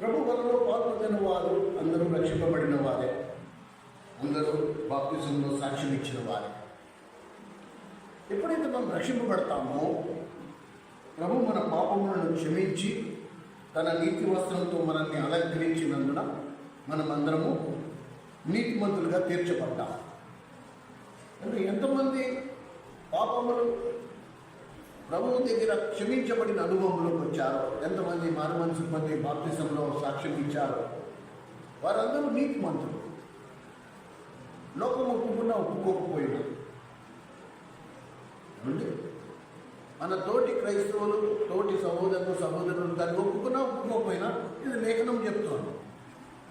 ప్రభు వలలో పాల్గొన్న వారు అందరూ రక్షింపబడిన వారే, అందరూ బాప్తిజంలో సాక్ష్యం ఇచ్చిన వారే. ఎప్పుడైతే మనం రక్షింపబడతామో ప్రభు మన పాపములను క్షమించి తన నీతి వస్త్రంతో మనల్ని అలంకరించినందున మనమందరము నీతిమంతులుగా తీర్చబడ్డాం. అంటే ఎంతమంది పాపములు ప్రభువు దగ్గర క్షమించబడిన అనుభవంలోకి వచ్చారో, ఎంతమంది మారు మనసు పొంది బాప్తిజంలో సాక్ష్యం ఇచ్చారో వారందరూ నీతిమంతులు. లోకం ఒప్పుకున్నా ఒప్పుకోకపోయినా మన తోటి క్రైస్తవులు, తోటి సహోదరులు దాన్ని ఒప్పుకున్నా ఒప్పుకోకపోయినా ఇది లేఖనం చెప్తోంది.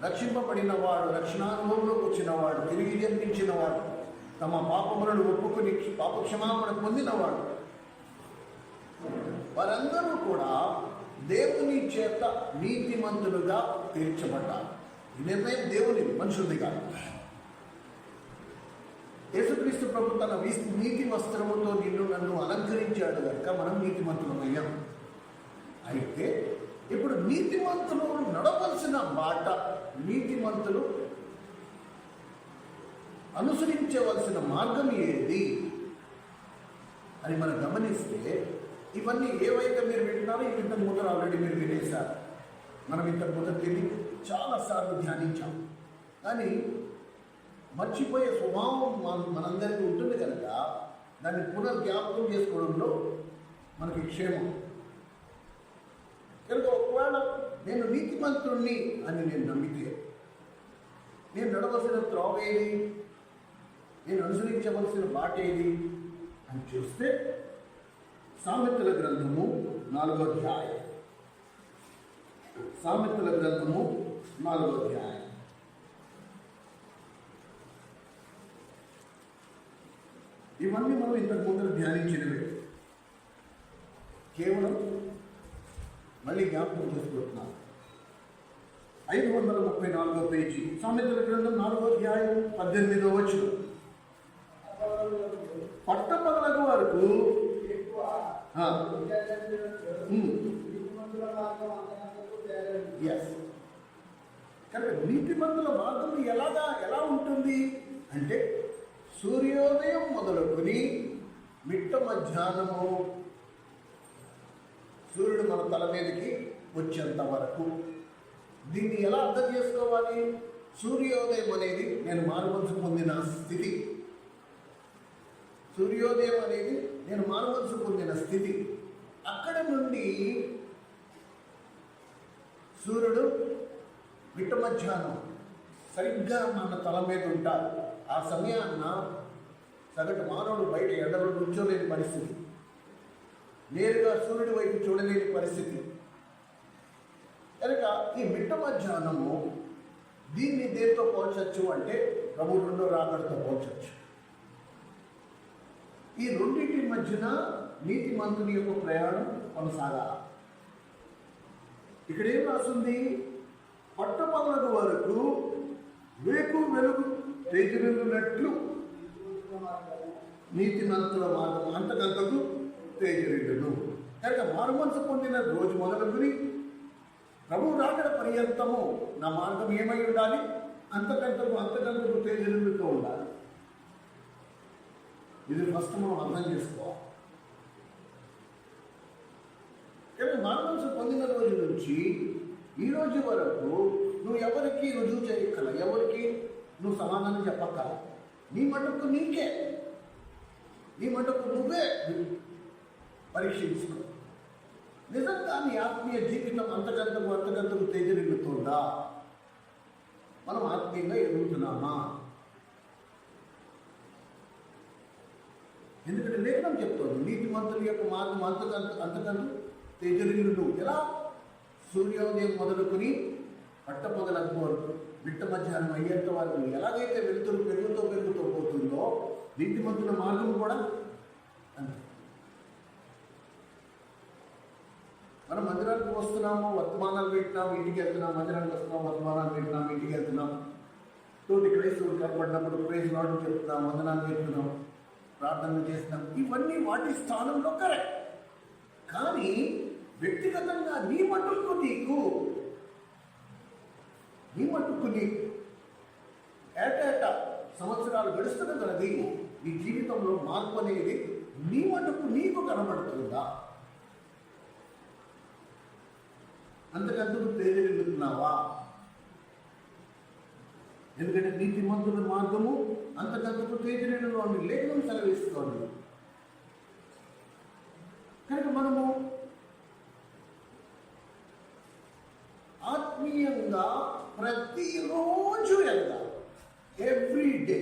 రక్షింపబడిన వాడు, రక్షణానుభవంలోకి వచ్చిన వాడు, తిరిగి జన్మించిన వాడు, తమ పాపములను ఒప్పుకొని పాపక్షమాపణ పొందినవాడు, వారందరూ కూడా దేవుని చేత నీతిమంతులుగా తీర్చబడ్డారు. ఈ నిర్ణయం దేవుని, మనుషులది కాదు. యేసుక్రీస్తు ప్రభు తన నీతి వస్త్రముతో నిన్ను నన్ను అలంకరించాడు కనుక మనం నీతిమంతులమయ్యాం. అయితే ఇప్పుడు నీతిమంతులు నడవలసిన బాట, నీతిమంతులు అనుసరించవలసిన మార్గం ఏది అని మనం గమనిస్తే, ఇవన్నీ ఏవైతే మీరు వింటున్నారో ఇవి ఇంతకు ముందర ఆల్రెడీ మీరు వినేశారు. మనం ఇంతకు ముందర తిని చాలాసార్లు ధ్యానించాం. కానీ మర్చిపోయే స్వభావం మనందరికీ ఉంటుంది కనుక దాన్ని పునర్జ్ఞాపకం చేసుకోవడంలో మనకి క్షేమం. కనుక ఒకవేళ నేను నీతిమంతుణ్ణి అని నేను నమ్మితే, నేను నడవలసిన త్రోవ ఏది, నేను అనుసరించవలసిన బాట ఏది అని చూస్తే సామెతల గ్రంథము 4వ అధ్యాయం. సామెతల గ్రంథము 4వ అధ్యాయం. ఇవన్నీ మనం ఇంతకు ముందు ధ్యానించినవి. కేవలం మళ్ళీ జ్ఞాపకం చేసుకుంటున్నాం. 534వ పేజీ, సామెతల గ్రంథం 4వ అధ్యాయం 18వ వచనం. పట్టపగలకు వరకు కనుక నీతిమంతుల మార్గం ఎలా ఉంటుంది అంటే, సూర్యోదయం మొదలుకొని మిట్ట మధ్యాహ్నము సూర్యుడు మన తల మీదకి వచ్చేంత వరకు. దీన్ని ఎలా అర్థం చేసుకోవాలి? సూర్యోదయం అనేది నేను మారుమనసు పొందిన స్థితి. సూర్యోదయం అనేది నేను మారుమనసు పొందిన స్థితి. అక్కడ నుండి సూర్యుడు మిట్ట మధ్యాహ్నం సరిగ్గా మన తల మీద ఉంటారు. ఆ సమయాన్న సగటు మానవుడు బయట ఎండలో నుంచోలేని పరిస్థితి, నేరుగా సూర్యుడి వైపు చూడలేని పరిస్థితి. కనుక ఈ మిట్ట మధ్యాహ్నము దీన్ని దేంతో పోల్చచ్చు అంటే ప్రభు రెండో రాకడతో పోల్చచ్చు. ఈ రెండింటి మధ్యన నీతిమంతుని యొక్క ప్రయాణం కొనసాగాల. ఇక్కడ ఏం రాస్తుంది? పట్టపగలు వరకు వేకు వెలుగు తేజరిల్లునట్లు నీతిమంతుల మార్గం అంతకంతకు తేజరిల్లును. కనుక మారుమనసు పొందిన రోజు మొదలుకొని ప్రభు రాకడ పర్యంతము నా మార్గం ఏమై ఉండాలి? అంతకంతకు తేజరిల్లుతూ ఉండాలి. ఇది ఫస్ట్ మనం అర్థం చేసుకోవాలి. కానీ మారుమనసు పొందిన రోజు నుంచి ఈ రోజు వరకు నువ్వు ఎవరికి రుజువు చేయక్కల, ఎవరికి నువ్వు సమాధానం చెప్పక్కల. నీ మటుకు నీకే, నీ మటుకు నువ్వే పరీక్షించుకో. నిజంగా నీ ఆత్మీయ జీవితం అంతకంతకు తేజరిల్లుతుందా? మనం ఆత్మీయంగా ఎదుగుతున్నామా? ఎందుకంటే లేఖనం చెప్తోంది నీతిమంతుల యొక్క మార్గం అంతకంతకు తేజరిల్లును. ఎలా? సూర్యోదయం మొదలుకొని పట్టపగలకు వరకు మిట్ట మధ్యాహ్నం అయ్యేంత వరకు ఎలాగైతే వెలుతురు పెరుగుతూ పోతుందో నీతిమంతుల మార్గం కూడా అంతే. మనం మందిరానికి వస్తున్నాము, వర్తమానాలు వింటున్నాము, ఇంటికి వెళ్తున్నాం. మందిరానికి వస్తున్నాం, వర్తమానాలు వింటున్నాం, ఇంటికి వెళ్తున్నాం. తోటి క్రైస్తవులు కనపడినప్పుడు ప్రైజ్ లార్డ్ చెప్తున్నాం, వందనాలు చెప్తున్నాం, ప్రార్థనలు చేస్తున్నాం. ఇవన్నీ వాటి స్థానంలో కరెక్ట్. కానీ వ్యక్తిగతంగా నీ మటుకు నీకు నీ మట్టుకు నీ ఏటేటా సంవత్సరాలు గడుస్తున్న కొలది నీ జీవితంలో మార్పు అనేది నీ మటుకు నీకు కనబడుతుందా? అంతకందుకు తేలిస్తున్నావా? ఎందుకంటే నీతిమంతుల మార్గము అంతకందుకు తేజరిలోని లేఖనం సెలవిస్తోంది. కనుక మనము ఆత్మీయంగా ప్రతిరోజు వెళ్దాం, ఎవ్రీ డే.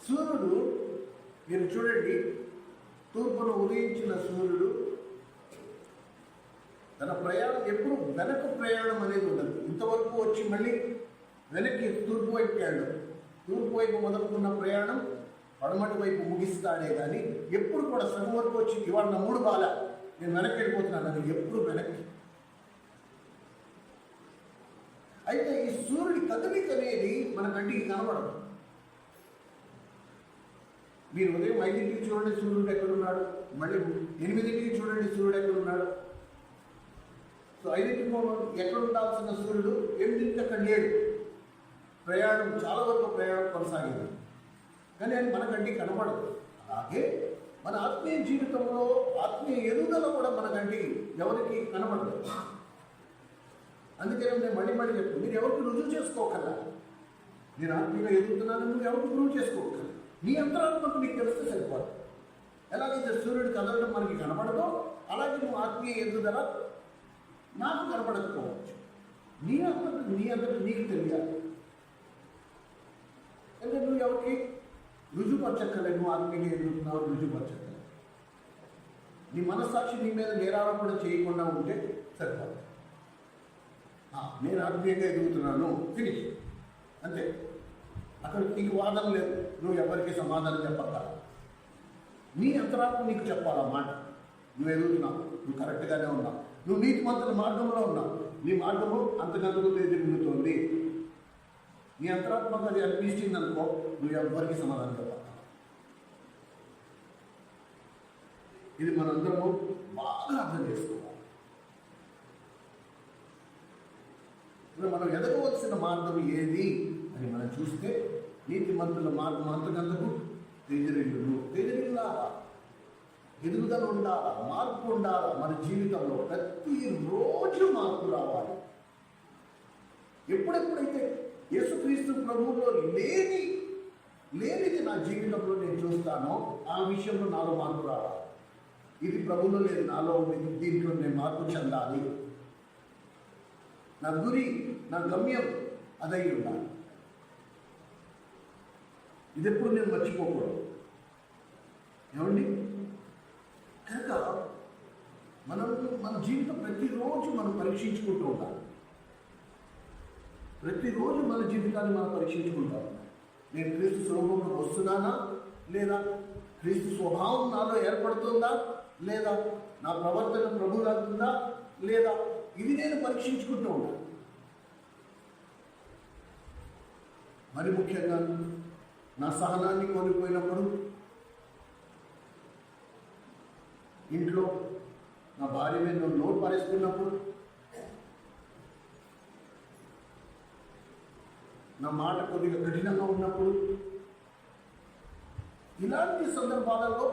సూర్యుడు మీరు చూడండి, తూర్పును ఉదయించిన సూర్యుడు తన ప్రయాణం ఎప్పుడు వెనక ప్రయాణం అనేది ఉండదు. ఇంతవరకు వచ్చి మళ్ళీ వెనక్కి తూర్పు వైపు వెళ్ళడు. తూర్పు వైపు మొదలుకున్న ప్రయాణం పడమటి వైపు ముగిస్తాడే కానీ ఎప్పుడు కూడా సగం వరకు వచ్చి ఇవాళ నా మూడు బాల నేను వెనక్కి వెళ్ళిపోతున్నాను అది ఎప్పుడు వెనక్కి. అయితే ఈ సూర్యుడి కదలిక అనేది మన కంటికి కనబడదు. మీరు ఉదయం 5ంటికి చూడండి సూర్యుడు ఎక్కడున్నాడు, మళ్ళీ 8ంటికి చూడండి సూర్యుడు ఎక్కడున్నాడు. సో 5ంటికి ఎక్కడ ఉండాల్సిన సూర్యుడు 8ంటికి అక్కడ లేడు. ప్రయాణం చాలా వరకు ప్రయాణం కొనసాగింది కానీ అది మన కంటికి కనబడదు. అలాగే మన ఆత్మీయ జీవితంలో ఆత్మీయ ఎదుగుదల కూడా మన కంటికి ఎవరికి కనబడదు. అందుకనే నేను మళ్ళీ చెప్తాను, మీరు ఎవరికి రుజువు చేసుకోకల్లా. నేను ఆత్మీయంగా ఎదుగుతున్నాను, నువ్వు ఎవరికి రుజువు చేసుకోకల్లా. నీ అంతరాత్మకు నీకు తెలిస్తే సరిపోదు. ఎలాగైతే సూర్యుడు కదలడం మనకి కనబడదో అలాగే నువ్వు ఆత్మీయ ఎదుగుదల నాకు కనపడకపోవచ్చు. నీ అంతటి నీకు తెలియాలి. అంటే నువ్వు ఎవరికి రుజుపరచక్కలే, నువ్వు ఆత్మీయంగా ఎదుగుతున్నావు రుజుపరచక్కలే. నీ మనస్సాక్షి నీ మీద నేరారోపణ చేయకుండా ఉంటే సరిపోదు. నేను ఆత్మీయంగా ఎదుగుతున్నాను, ఫినిష్, అంతే. అక్కడ నీకు వాదన లేదు, నువ్వు ఎవరికి సమాధానం చెప్పక నీ అంతరాత్మ నీకు చెప్పాలన్నమాట. నువ్వు ఎదుగుతున్నావు, నువ్వు కరెక్ట్గానే ఉన్నావు, నువ్వు నీతిమంతుల మార్గంలో ఉన్నావు, నీ మార్గము అంతకంతకు ఎదుగుతుంది. నీ అంతరాత్మకు అది అనిపిస్తుంది అనుకో, నువ్వు ఎవరికి సమాధానం చెప్పాలి. ఇది మనందరము బాగా అర్థం చేసుకోవాలి. మనం ఎదగవలసిన మార్గం ఏది అని మనం చూస్తే నీతిమంతుల మార్గం అంతకంతకు తేజరిల్లాలా, ఎదుగుదల ఉండాలా, మార్పు ఉండాలా. మన జీవితంలో ప్రతిరోజు మార్పు రావాలి. ఎప్పుడెప్పుడైతే యేసుక్రీస్తు ప్రభువులో లేనిది నా జీవితంలో నేను చూస్తానో ఆ విషయంలో నాలో మార్పు రావాలి. ఇది ప్రభువులో లేదు, నాలో ఉంది, దీంట్లో నేను మార్పు చెందాలి. నా గురి, నా గమ్యం అదై ఉండాలి. ఇది ఎప్పుడు నేను మర్చిపోకూడదు. ఏమండి? కనుక మన జీవితం ప్రతిరోజు మనం పరీక్షించుకుంటూ ఉండాలి. ప్రతిరోజు మన జీవితాన్ని మనం పరీక్షించుకుంటాం. నేను క్రీస్తు స్వరూపంలో వస్తున్నానా లేదా? క్రీస్తు స్వభావం నాలో ఏర్పడుతుందా లేదా? నా ప్రవర్తన ప్రభువులాగుతుందా లేదా? ఇది నేను పరీక్షించుకుంటూ ఉన్నాను. మరి ముఖ్యంగా నా సహనాన్ని కోల్పోయినప్పుడు, ఇంట్లో నా భార్య మీద నోరు పారేసుకున్నప్పుడు, నా మాట కొద్దిగా కఠినంగా ఉన్నప్పుడు, ఇలాంటి సందర్భాలలో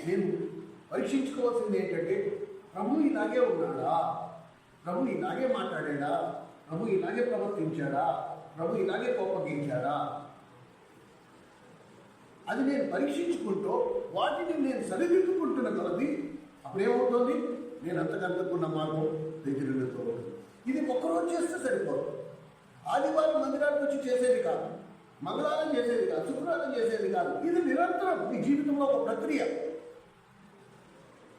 నేను పరీక్షించుకోవాల్సింది ఏంటంటే, ప్రభు ఇలాగే ఉన్నాడా? ప్రభు ఇలాగే మాట్లాడాడా? ప్రభు ఇలాగే ప్రవర్తించాడా? ప్రభు ఇలాగే కోపగించాడా? అది నేను పరీక్షించుకుంటూ వాటిని నేను సరిదిద్దుకుంటున్న కొలది అప్పుడేమవుతుంది? నేను అంతకంతకున్న మార్గం దగ్గరతో ఉంటుంది. ఇది ఒక్కరోజు చేస్తే సరిపోదు. ఆదివారం మందిరానికి వచ్చి చేసేది కాదు, మంగళవారం చేసేది కాదు, శుక్రవారం చేసేది కాదు. ఇది నిరంతరం మీ జీవితంలో ఒక ప్రక్రియ.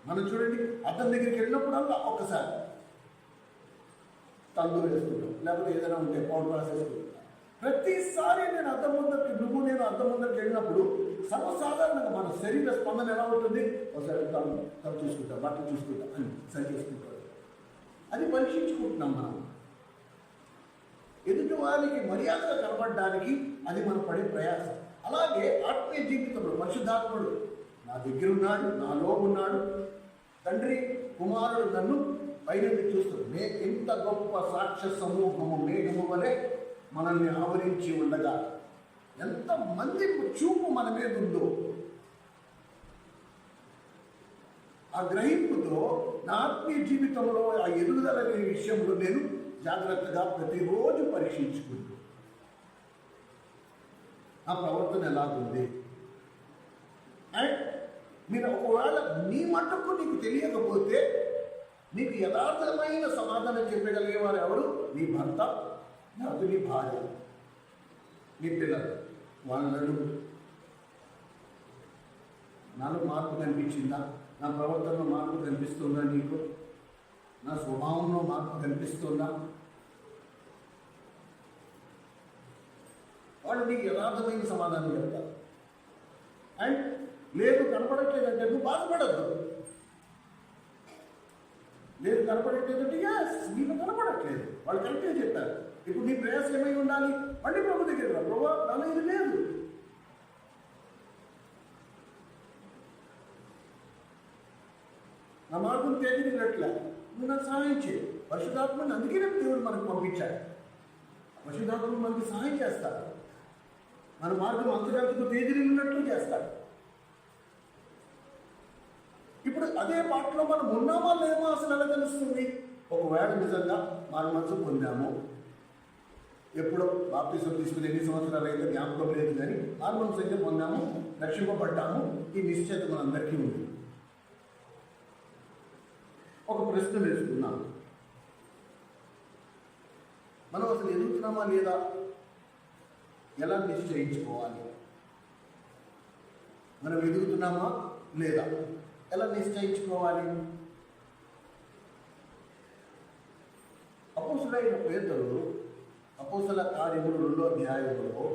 మనం చూడండి, అతని దగ్గరికి వెళ్ళినప్పుడల్లా ఒక్కసారి తందూరు వేసుకుంటాం, లేకపోతే ఏదైనా ఉంటే పౌడర్ రాసేసుకుంటాం. ప్రతిసారి నేను అద్దం ముందరికి వెళ్ళినప్పుడు సర్వసాధారణంగా మన శరీర స్పందన ఎలా ఉంటుంది? ఒకసారి తను చూసుకుంటాం, బట్టలు చూసుకుంటాం అని సరి చేసుకుంటాం. అది పరీక్షించుకుంటున్నాం మనం. ఎదుటి వారికి మర్యాదగా కనబడడానికి అది మనం పడే ప్రయాసం. అలాగే ఆత్మీయ జీవితంలో పరిశుద్ధాత్ముడు నా దగ్గర ఉన్నాడు, నాలో ఉన్నాడు. తండ్రి కుమారుడు నన్ను పైనుండి చూస్తుంది ఇంత గొప్ప సాక్ష్య సమూహము మేఘము వలె మనల్ని ఆవరించి ఉండగా ఎంత మంది చూపు మన మీద ఉందో ఆ గ్రహింపుతో నా ఆత్మీయ జీవితంలో ఆ ఎదుగుదల అనే విషయంలో నేను జాగ్రత్తగా ప్రతిరోజు పరీక్షించుకుంటూ నా ప్రవర్తన ఎలాగుంది. అండ్ మీరు ఒకవేళ నీ మట్టుకు నీకు తెలియకపోతే నీకు యథార్థమైన సమాధానం చెప్పగలిగేవారు ఎవరు? నీ భర్త, లేకపోతే నీ భార్య, నీ పిల్లలు. వాళ్ళను నాలో మార్పు కనిపించిందా? నా ప్రవర్తనలో మార్పు కనిపిస్తుందా? నీకు నా స్వభావంలో మార్పు కనిపిస్తుందా? వాళ్ళు నీకు యథార్థమైన సమాధానం చెప్తారు. అండ్ లేదు కనపడట్లేదంటే నువ్వు బాధపడద్దు. లేదు కనపడట్లేదంటే నీకు కనపడట్లేదు, వాళ్ళు కరెక్ట్గా చెప్పారు. ఇప్పుడు నీ ప్రయాసం ఏమై ఉండాలి? మళ్ళీ ప్రభు దగ్గర ప్రభు నాలో ఇది లేదు. నా మార్గం తేజరినట్లే నువ్వు నాకు సహాయం చేయి. పరిశుద్ధాత్మని అందుకే దేవుడు మనకు పంపించాడు. పరిశుద్ధాత్మను మనకి సహాయం చేస్తాడు. మన మార్గం అంతకంతకు తేజరినట్లు చేస్తాడు. ఇప్పుడు అదే పాటలో మనం ఉన్నామా లేమో అసలు ఎలా తెలుస్తుంది? ఒకవేళ నిజంగా మన మనసు పొందాము, ఎప్పుడో బాప్తిసం తీసుకుని ఎన్ని సంవత్సరాలు అయితే జ్ఞాపకం లేదు, కానీ మన మనసు అయితే పొందాము, రక్షింపబడ్డాము, ఈ నిశ్చయిత మనందరికీ ఉంది. ఒక ప్రశ్న వేసుకున్నాం, మనం అసలు ఎదుగుతున్నామా లేదా ఎలా నిశ్చయించుకోవాలి? మనం ఎదుగుతున్నామా లేదా ఎలా నిశ్చయించుకోవాలి? అపోస్తులైన పేతురు అపోస్తల కార్యములు 2వ అధ్యాయంలో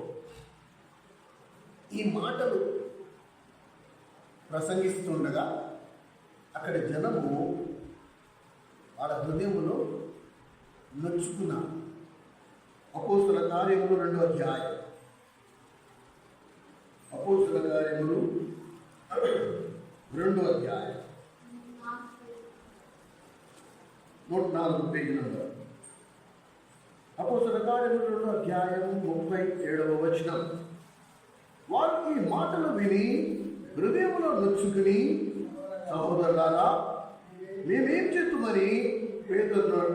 ఈ మాటలు ప్రసంగిస్తుండగా అక్కడ జనము వాళ్ళ హృదయములో నొచ్చుకున్నారు. అపోస్తల కార్యములు 2వ అధ్యాయం, అపోస్తల కార్యములు 2వ అధ్యాయం 104 పేజీ నంబర్. అపోస్తల కార్యములు 2వ అధ్యాయం 37వ వచనం. వారు ఈ మాటలు విని హృదయంలో నొచ్చుకుని, సహోదరులారా మేమేం చేద్దామని పేతురు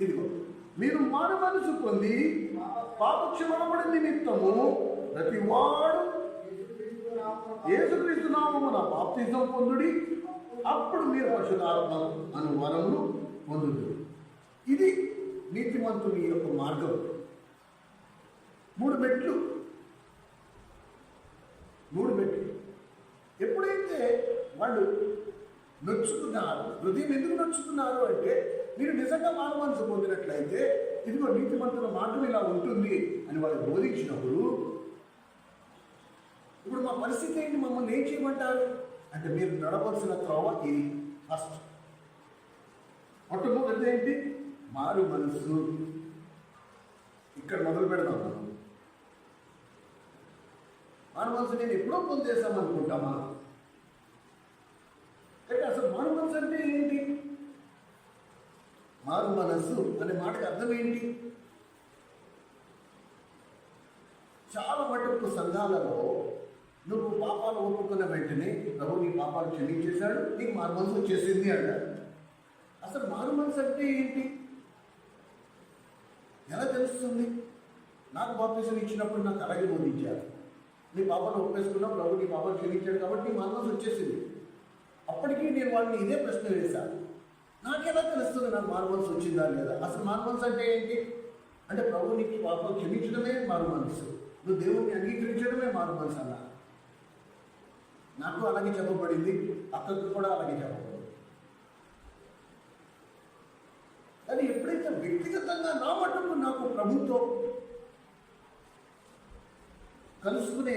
ఇదిగో మీరు మారు మనసు పొంది పాపక్షమాపణ నిమిత్తము ప్రతివాడు యేసుక్రీస్తు నామమున బాప్తిజం పొందుడి, అప్పుడు మీరు పరిశుద్ధాత్మ అను వరమును పొందుదురు. ఇది నీతిమంతుని యొక్క మార్గం. 3 మెట్లు. ఎప్పుడైతే వాళ్ళు నొచ్చుకున్నారు, హృదయం ఎందుకు నొచ్చుకున్నారు అంటే మీరు నిజంగా మారు మనసు పొందినట్లయితే ఇదిగో నీతిమంతుల మార్గం ఇలా ఉంటుంది అని వాళ్ళు బోధించినప్పుడు, ఇప్పుడు మా పరిస్థితి ఏంటి? మమ్మల్ని ఏం చేయమంటారు అంటే మీరు నడవలసిన త్రోవ ఇది. ఫస్ట్ మొట్టమొదటి ఏంటి? మారు మనసు. ఇక్కడ మొదలు పెడదాం. మనం మారు మనసు నేను ఎప్పుడో పొందేశామనుకుంటామా? అంటే అసలు మారు మనసు అంటే ఏంటి? మారు మనసు అనే మాటకి అర్థం ఏంటి? చాలా మటుకు సంఘాలలో నువ్వు పాపాలు ఒప్పుకున్న వెంటనే ప్రభు నీ పాపాలు క్షమించేశాడు, నీకు మారు మనసు వచ్చేసింది అంటారు. అసలు మారు మనసు అంటే ఏంటి? ఎలా తెలుస్తుంది? నాకు బాప్తిసం ఇచ్చినప్పుడు నాకు అలాగే బోధించారు, నీ పాపాలు ఒప్పేసుకున్నావు, ప్రభు నీ పాపాలు క్షమించాడు కాబట్టి నీ మారు మనసు వచ్చేసింది. అప్పటికీ నేను వాళ్ళని ఇదే ప్రశ్న వేశాను, నాకెలా తెలుస్తుంది నాకు మారు మనసు వచ్చిందా లేదా? అసలు మారు మనసు అంటే ఏంటి అంటే ప్రభు నీకు పాపాలు క్షమించడమే మారు మనసు, నువ్వు దేవుడిని అంగీకరించడమే మారు మనసు అన్నా. నాకు అలాగే చెప్పబడింది, అక్కడికి కూడా అలాగే చెప్పబడింది. కానీ ఎప్పుడైతే వ్యక్తిగతంగా నా మటుకు నాకు ప్రభుతో కలుసుకునే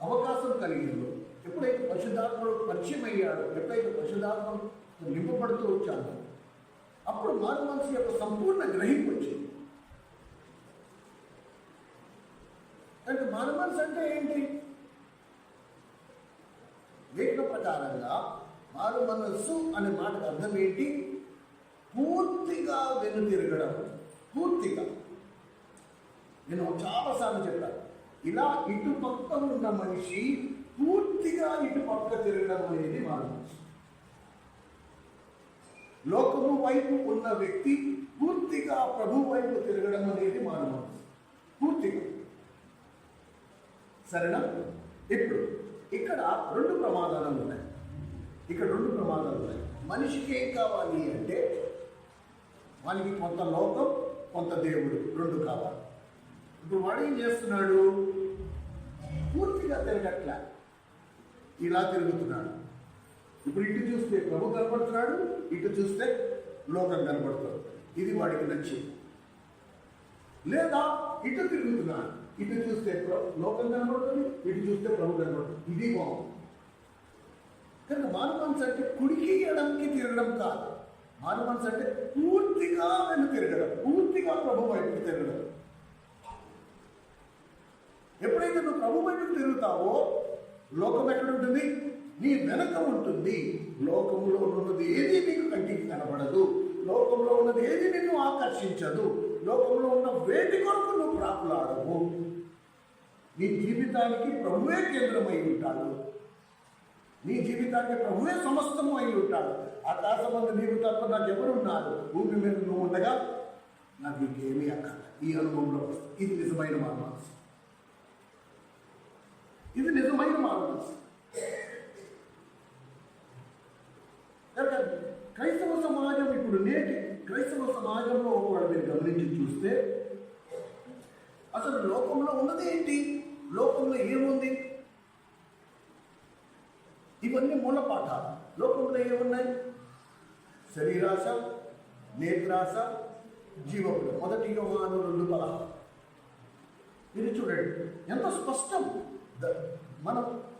అవకాశం కలిగిందో, ఎప్పుడైతే పరిశుద్ధాత్ముడు పరిచయం అయ్యాడో, ఎప్పుడైతే పరిశుద్ధాత్మ నింపబడుతూ వచ్చానో, అప్పుడు మారు మనసు యొక్క సంపూర్ణ గ్రహింపు వచ్చింది. అంటే మారు మనసు అంటే ఏంటి? ప్రకారంగా మారు మనస్సు అనే మాటకు అర్థం ఏంటి? పూర్తిగా వెనుతిరగడం. పూర్తిగా. నేను చాలాసార్లు చెప్పాను, ఇలా ఇటు పక్క ఉన్న మనిషి పూర్తిగా ఇటు పక్క తిరగడం అనేది మారు మనస్సు. లోకము వైపు ఉన్న వ్యక్తి పూర్తిగా ప్రభు వైపు తిరగడం అనేది మారు మనస్సు. పూర్తిగా. సరేనా? ఇప్పుడు ఇక్కడ రెండు ప్రమాదాలు ఉన్నాయి. మనిషికి ఏం కావాలి అంటే వానికి కొంత లోకం, కొంత దేవుడు, రెండు కావాలి. ఇప్పుడు వాడు ఏం చేస్తున్నాడు? పూర్తిగా తిరగట్లే, ఇలా తిరుగుతున్నాడు. ఇప్పుడు ఇటు చూస్తే ప్రభు కనపడుతున్నాడు, ఇటు చూస్తే లోకం కనపడుతుంది. ఇది వాడికి నచ్చింది. లేదా ఇటు తిరుగుతున్నాడు, ఇటు చూస్తే లోకం కనబడుతుంది, ఇటు చూస్తే ప్రభు కనబడుతుంది. ఇది బాగుంది. కానీ మారు మనసు అంటే కుడికి ఎడంకి తిరగడం కాదు. మారు మనసు అంటే పూర్తిగా వెను తిరగడం, పూర్తిగా ప్రభు వైపు తిరగడం. ఎప్పుడైతే నువ్వు ప్రభు వైపు తిరుగుతావో లోకం ఎక్కడ ఉంటుంది? నీ వెనక ఉంటుంది. లోకంలో ఉన్నది ఏది నీకు కంటికి కనబడదు. లోకంలో ఉన్నది ఏది నిన్ను ఆకర్షించదు. లోకంలో ఉన్న వేటి కొరకు నువ్వు ప్రాకులాడవు. నీ జీవితానికి ప్రభువే కేంద్రమై ఉంటాడు. నీ జీవితానికి ప్రభువే సమస్తము అయి ఉంటాడు. ఆకాశమందు నీవు తప్ప నాకు ఎవరున్నారు? భూమి మీద నువ్వు ఉండగా నాకు ఇంకేమీ అక్కర్లేదు. ఈ అనుభవంలో ఇది నిజమైన మారు మనసు. ఇది నిజమైన మారు మనసు. క్రైస్తవ సమాజం ఇప్పుడు నేటి క్రైస్తవ సమాజంలో ఒకవేళ మీరు గమనించి చూస్తే అసలు లోకంలో ఉన్నది ఏంటి? లోకంలో ఏముంది? ఇవన్నీ మూల పాఠాలు. లోకంలో ఏమున్నాయి? శరీరాశ, నేత్రాశ, జీవములు. 1 యోహాను 2:16. ఇది చూడండి ఎంత స్పష్టం.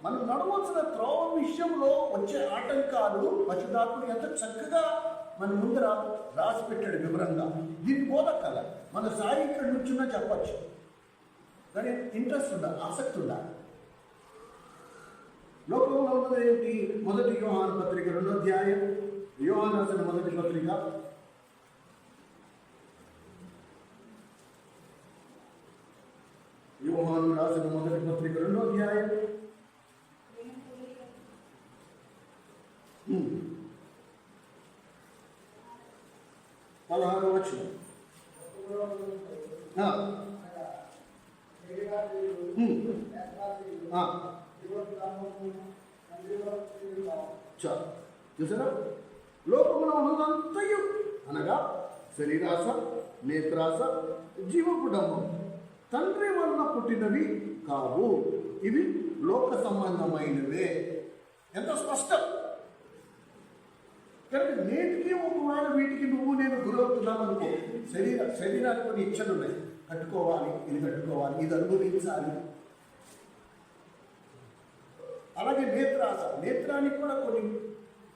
మనం నడవలసిన త్రోవ విషయంలో వచ్చే ఆటంకాలు పరిశుద్ధాత్ముడు ఎంత చక్కగా మన ముందర రాసి పెట్టాడు వివరంగా. దీన్ని బోధకల మన సాయి ఇక్కడ నుంచున్నా చెప్పచ్చు, కానీ ఇంట్రెస్ట్ ఉండాలి, ఆసక్తి ఉండాలి. లోకంలో ఉన్నది ఏంటి? 1 యోహాను పత్రిక 2వ అధ్యాయం, యోహాను రాసిన 1వ పత్రిక 2వ అధ్యాయం 16వ వచనం. చూసారా? లోకంలో ఉన్నదంతయు అనగా శరీరాశ, నేత్రాశ, జీవపుడము తండ్రి వలన పుట్టినవి కావు, ఇవి లోక సంబంధమైనవే. ఎంత స్పష్టం! కనుక నేటికి ఒకవేళ వీటికి నువ్వు నేను గురవుతున్నామనుకో, శరీరానికి కొన్ని ఇచ్చలు ఉన్నాయి. కట్టుకోవాలి, ఇది కట్టుకోవాలి, ఇది అనుభవించాలి. అలాగే నేత్రాశ, నేత్రానికి కూడా కొన్ని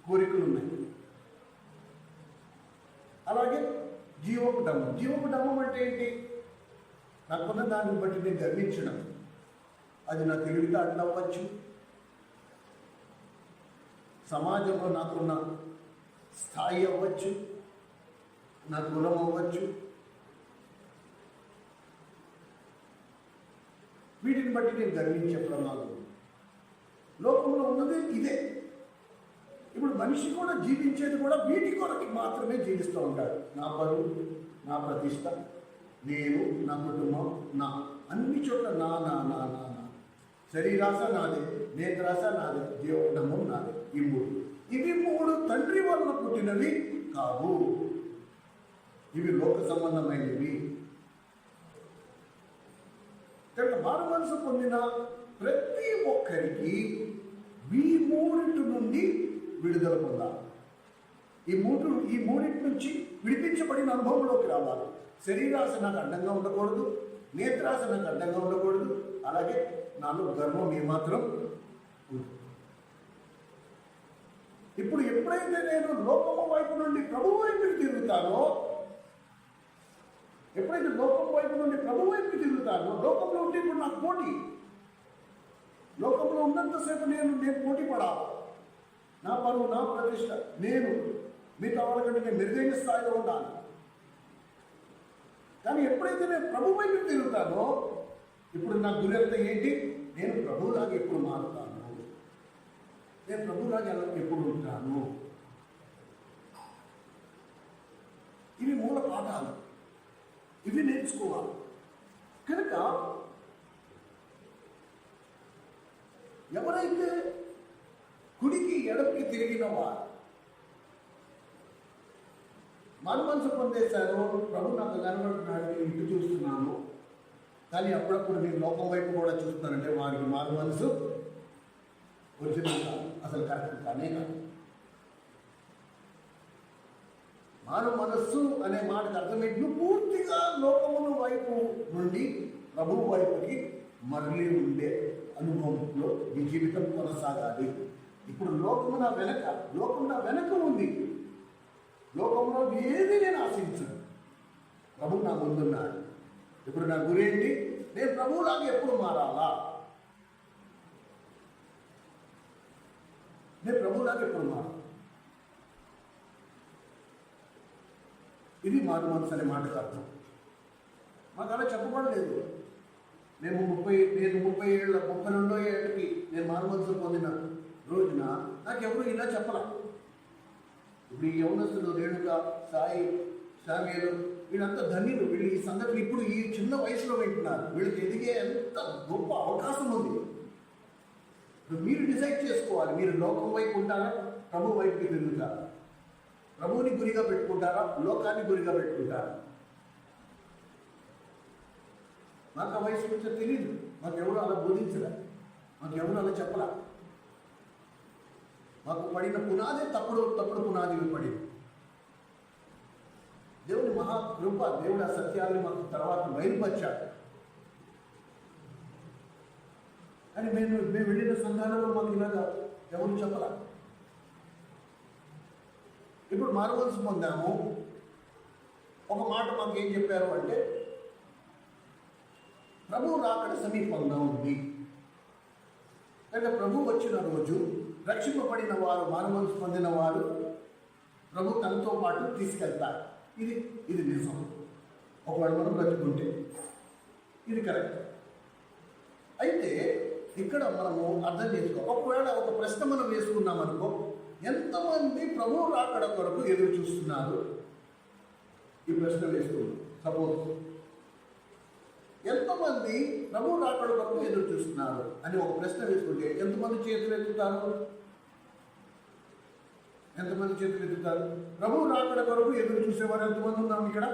కోరికలు ఉన్నాయి. అలాగే జీవపుడమ్మం. జీవపుడమ్మం అంటే ఏంటి? నాకున్న దాన్ని బట్టి నేను గర్వించడం. అది నా తెలివితేటలు అవ్వచ్చు, సమాజంలో నాకున్న స్థాయి అవ్వచ్చు, నా కులం అవ్వచ్చు. వీటిని బట్టి నేను గర్వించే ప్రమాదం. లోకంలో ఉన్నది ఇదే. ఇప్పుడు మనిషి కూడా జీవించేది కూడా వీటి కొరకు మాత్రమే జీవిస్తూ ఉంటాడు. నా బరువు, నా ప్రతిష్ట, నేను, నా కుటుంబం, నా అన్ని చోట్ల నా నా నా నా నా శరీరాశ నాదే, నేత్రాశ నాదే, జీవకుడము నాదే. ఇవి మూడు తండ్రి వలన పుట్టినవి కావు, ఇవి లోక సంబంధమైనవి. కనుక మారు మనసు పొందిన ప్రతి ఒక్కరికి ఈ మూడింటి నుండి విడుదల పొందాలి. ఈ మూడింటి నుంచి విడిపించబడిన అనుభవంలోకి రావాలి. శరీరాశ నాకు అడ్డంగా ఉండకూడదు, నేత్రాశ నాకు అడ్డంగా ఉండకూడదు, అలాగే నాలో గర్వం ఏమాత్రం ఉంటుంది. ఇప్పుడు ఎప్పుడైతే నేను లోకము వైపు నుండి ప్రభు వైపుకి తిరుగుతానో, ఎప్పుడైతే లోకం వైపు నుండి ప్రభు వైపుకి తిరుగుతానో, లోకంలో ఉంటే ఇప్పుడు నాకు పోటీ. లోకంలో ఉన్నంతసేపు నేను పోటీ పడాలి. నా పరువు, నా ప్రతిష్ట, నేను మిగతా వాళ్ళకంటే నేను మెరుగైన స్థాయిలో ఉన్నాను. కానీ ఎప్పుడైతే నేను ప్రభు వైపు తిరుగుతానో, ఇప్పుడు నా గురి అంతా ఏంటి? నేను ప్రభువులాగా ఎప్పుడు మారుతాను, నేను ప్రభువులాగా ఎప్పుడు ఉంటాను. ఇవి మూల పాఠాలు, ఇవి నేర్చుకోవాలి. కనుక ఎవరైతే కుడికి ఎడమకి తిరిగిన వారు మారు మనసు పొందేశారో, ప్రభు నాకు కనబడుతున్నాడు, నేను ఇటు చూస్తున్నాను, కానీ అప్పుడప్పుడు నేను లోకం వైపు కూడా చూస్తున్నానంటే వారికి మారు మనసు ఒరిజినల్ కాదు, అసలు కరెక్ట్ కానే కాదు. మారు మనస్సు అనే మాటకు అర్థమేంటి? పూర్తిగా లోకమును వైపు నుండి ప్రభువు వైపుకి మరలి ఉండే అనుభవంలో ఈ జీవితం కొనసాగాలి. ఇప్పుడు లోకము నా వెనక ఉంది. లోకంలో ఏది నేను ఆశించను, ప్రభు నా ముందున్నాడు. ఇప్పుడు నా గురేంటి? నేను ప్రభువులాగా ఎప్పుడు మారాలా? నేను ప్రభువులాగా ఎప్పుడు మారాలి? ఇది మారు మనసు అనే మాటకు అర్థం. మాకు అలా చెప్పబడలేదు. నేను 32 ఏళ్ళకి నేను మారు మనసు పొందిన రోజున నాకెవరు ఇలా చెప్పలా. ఇప్పుడు ఈ యవనస్తులు, రేణుక, సాయి, శామ్యులు, వీళ్ళంతా ధన్యులు. వీళ్ళు ఈ సంగతిని ఇప్పుడు ఈ చిన్న వయసులో వింటున్నారు. వీళ్ళకి ఎదిగే ఎంత గొప్ప అవకాశం ఉంది. ఇప్పుడు మీరు డిసైడ్ చేసుకోవాలి, మీరు లోకం వైపు ఉంటారా, ప్రభు వైపుకి తిరుగుతారా? ప్రభువుని గురిగా పెట్టుకుంటారా, లోకాన్ని గురిగా పెట్టుకుంటారా? నాకు ఆ వయసు గురించి తెలియదు. మాకు ఎవరు అలా బోధించరా, మాకు ఎవరు అలా చెప్పరా. మాకు పడిన పునాది తప్పుడు పునాది పడింది. దేవుని మహాకృప, దేవుడు ఆ సత్యాన్ని మాకు తర్వాత బయలుపరిచాడు. కానీ మేము వెళ్ళిన సంఘాలలో మాకు ఇలాగా ఎవరు చెప్పరా. ఇప్పుడు మారు మనసు పొందాము. ఒక మాట మాకు ఏం చెప్పారు అంటే, ప్రభువు రాకడ సమీపంగా ఉంది. కనుక ప్రభు వచ్చిన రోజు రక్షింపబడిన వారు, మారు మనసు పొందిన వారు ప్రభు తనతో పాటు తీసుకెళ్తారు. ఇది నిజం. ఒకవేళ మనం బ్రతుకుంటే ఇది కరెక్ట్. అయితే ఇక్కడ మనము అర్థం చేసుకోవాలి. ఒకవేళ ఒక ప్రశ్న మనం వేసుకున్నాం అనుకో, ఎంతమంది ప్రభు రాకడ కొరకు ఎదురు చూస్తున్నారు? ఈ ప్రశ్న వేసుకున్నాం. సపోజ్ ఎంతమంది ప్రభు రాకడ కొరకు ఎదురు చూస్తున్నారు అని ఒక ప్రశ్న వేసుకుంటే ఎంతమంది చేతులు ఎత్తుతారు? ప్రభు రాకడ కొరకు ఎదురు చూసేవారు ఎంతమంది ఉన్నాం ఇక్కడ?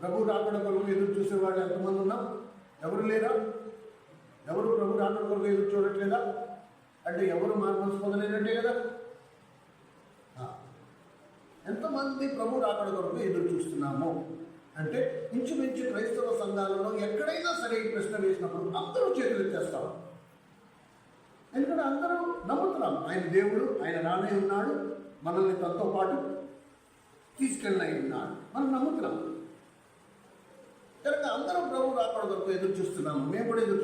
ప్రభు రాకడ కొరకు ఎదురు చూసేవాళ్ళు ఎంతమంది ఉన్నాం? ఎవరు లేరా? ఎవరు ప్రభు రాకడ కొరకు ఎదురు చూడట్లేదా? అంటే ఎవరు మారు మనసు పొందలేనట్టే కదా. ఎంతమంది ప్రభు రాకడ కొరకు ఎదురు చూస్తున్నాము అంటే ఇంచుమించు క్రైస్తవ సంఘాలలో ఎక్కడైనా సరే ఈ ప్రశ్న వేసినప్పుడు అందరూ చేతులు ఎత్తేస్తాం. ఎందుకంటే అందరూ నమ్ముతున్నాం ఆయన దేవుడు, ఆయన రానే ఉన్నాడు, మనల్ని తనతో పాటు తీసుకెళ్ళి ఉన్నాడు, మనం నమ్ముతున్నాం. కనుక అందరం ప్రభు రాకడ కొరకు ఎదురు చూస్తున్నాము. మేము కూడా ఎదురు